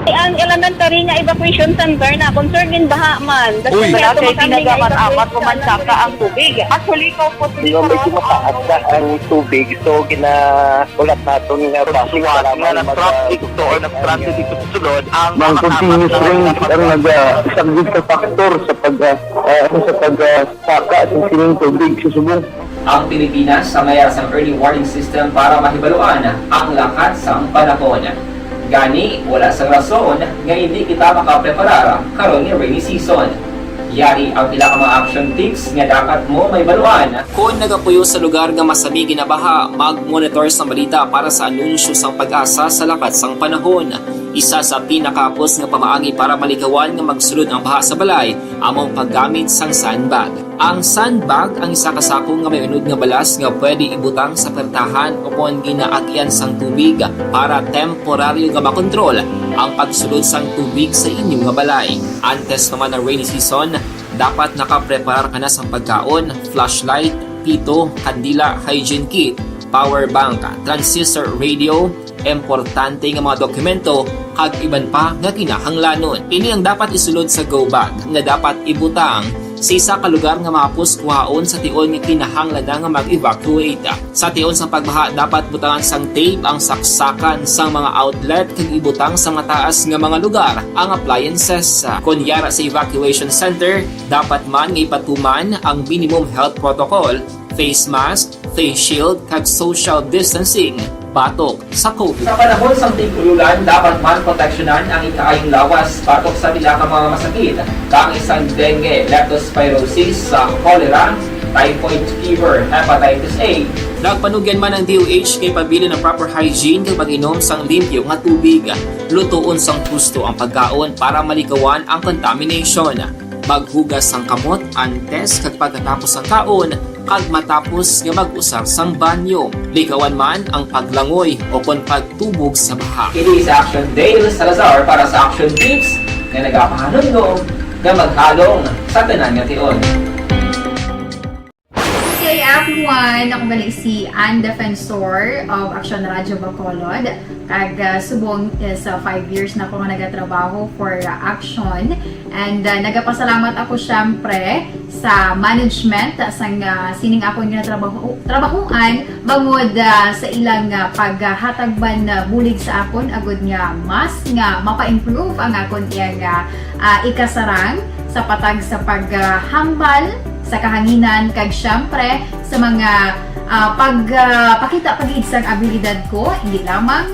Ang elementary nga evacuation center na concern din baha man. Uy, kasi pinagamat-amat kumansaka ang tubig. Actually, ko po Hindi mo medyo mataas na ang tubig. So, ulat natin nga pasiwat nga nag-traffic to or nag-transit dito sa sulod. Mang continuous range ang nag-subject sa factor sa pagsaka at sining tubig sa subong. Ang Pilipinas sa mayroon ng early warning system para mahibaluan ang lakas ng panahon. Gani, wala sang rason nga hindi kita makapreparar karon ni rainy season. Yari ang pila ka mga action tips nga dapat mo may baluan. Kung nagapuyo sa lugar nga masabi ginabaha, mag-monitor sa balita para sa anunsyo sang pag-asa sa lakas sang panahon. Isa sa pinakapos nga pamaagi para malikawan nga magsulod ang baha sa balay, among paggamit sang sandbag. Ang sandbag ang isa kasakong nga may unod nga balas nga pwede ibutang sa pertahan upon ginaagyan sang tubig para temporaryo nga makontrol ang pagsulod sang tubig sa inyong nga balay. Antes naman ng rainy season, dapat nakapreparar ka na sang pagkaon, flashlight, pito, kandila, hygiene kit, power bank, transistor radio, importante nga mga dokumento kag iban pa nga kinahanglanon. Ini ang dapat isulod sa go bag nga dapat ibutang sa isa ka lugar nga mapus kuhaon sa tion nga kinahanglan nga mag-evacuate. Sa tion sa pagbaha dapat butangan sang tape ang saksakan sang mga outlet kag ibutang sa mataas nga mga lugar ang appliances. Kunyara sa evacuation center, dapat man nga ipatuman ang minimum health protocol, face mask, face shield kag social distancing. pagbatok sa COVID. Sa panahon sa tigulugan, dapat man proteksyonan ang ikaayong lawas batok sa pila ka mga masakit, kang isang dengue, leptospirosis, cholera, typhoid fever, hepatitis A. Nagpanugyan man ang DOH kay pabili ng proper hygiene kay pag-inom sang limpyo nga tubig. Lutuon sang gusto ang pagkaon para malikawan ang contamination. Maghugas sang kamot antes kag pagkatapos ang kaon kag matapos nga mag-usar sang banyo. Likawan man ang paglangoy o kon pagtubog sa baha. Kini sa Action Dale Salazar para sa Action Tips nga nagapahanungdong nga maghalong sa tanan nga tion. Good day everyone! Ako gali si Ann Defensor of Action Radio Bacolod. Kag subong sa 5 years na ako nga nagatrabaho for Action. And nagapasalamat ako syempre sa management sang sining ako nga trabahuan bangod sa ilang paghatagban bulig sa akon agud nga mas nga mapa-improve ang akon iyang ikasarang sa patag sa paghambal sa kahanginan kag syempre sa mga pakita pagid sang abilidad ko hindi lamang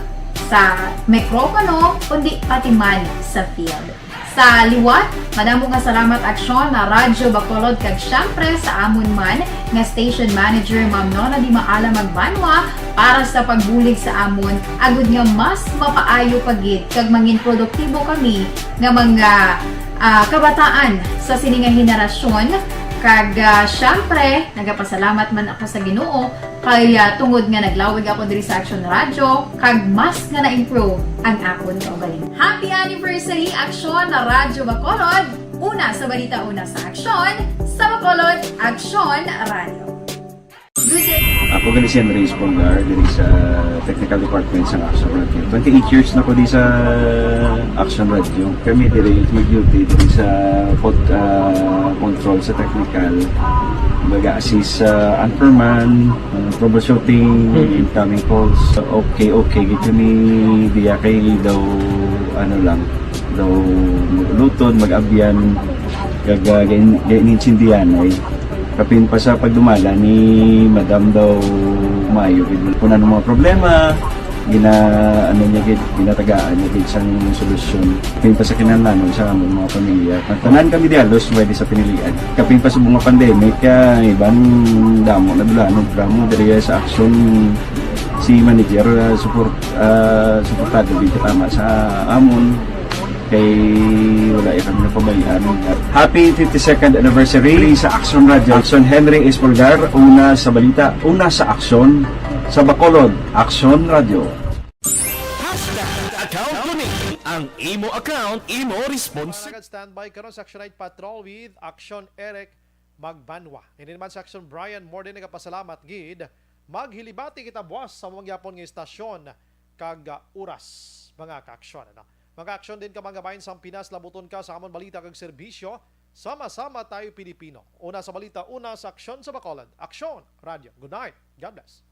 sa mikropono kundi pati man sa field. Sa liwat, madamo nga salamat Aksyon na Radyo Bacolod kag syempre sa amon man nga station manager Ma'am Nona Di Maala Magbanwa para sa pagbulig sa amon agud nga mas mapaayo pagid kag mangin produktibo kami nga mga kabataan sa sininga henerasyon. Kag syempre, nagapasalamat man ako sa Ginoo kay tungod nga naglawig ako diri sa Action Radio kag mas nga na-improve ang akon kaugalingon. Happy anniversary Action na Radyo Bacolod! Una sa balita, una sa Action, sa Bacolod, Action Radio. Good day! Ako gali si Andres Polgar diri sa Technical Department sa Action Radio. 28 years na ko di sa Action Radio. Kami diri mag-duty diri sa control sa technical. Mag-assist sa anchorman, troubleshooting, incoming calls. Okay. Gito ni diya kay daw daw lutod, mag-abyan, ganinsindihan ay kapin pa sa pagdumala ni Madam daw Mayo kung ano mga problema ginatagaan niya gid sang solusyon kapin pa sa kinahanglan sa among mga pamilya tanan kami dialos pwede sa pinilian kapin pa sa mga pandemic ibang damo na dulanog drama diri sa Action si manager suportado din tama sa amon kay wala kami napabayaan. Happy 52nd anniversary sa Action Radio. Action Henry Espolgar, una sa balita, una sa Action, sa Bacolod, Action Radio. Account Donate. Ang imo account, imo response. Standby karon sa Action Night Patrol with Action Eric Magbanwa. Hindi naman sa Action Brian, more din nagapasalamat gid. Maghilibati kita buwas sa mga yapon nga istasyon kag oras mga ka-aksyon. Mag-action din ka mga bayan sa Pinas, labuton ka sa amon balita kag serbisyo. Sama-sama tayo Pilipino. Una sa balita, una sa Aksyon sa Bacolod. Aksyon Radio. Good night. God bless.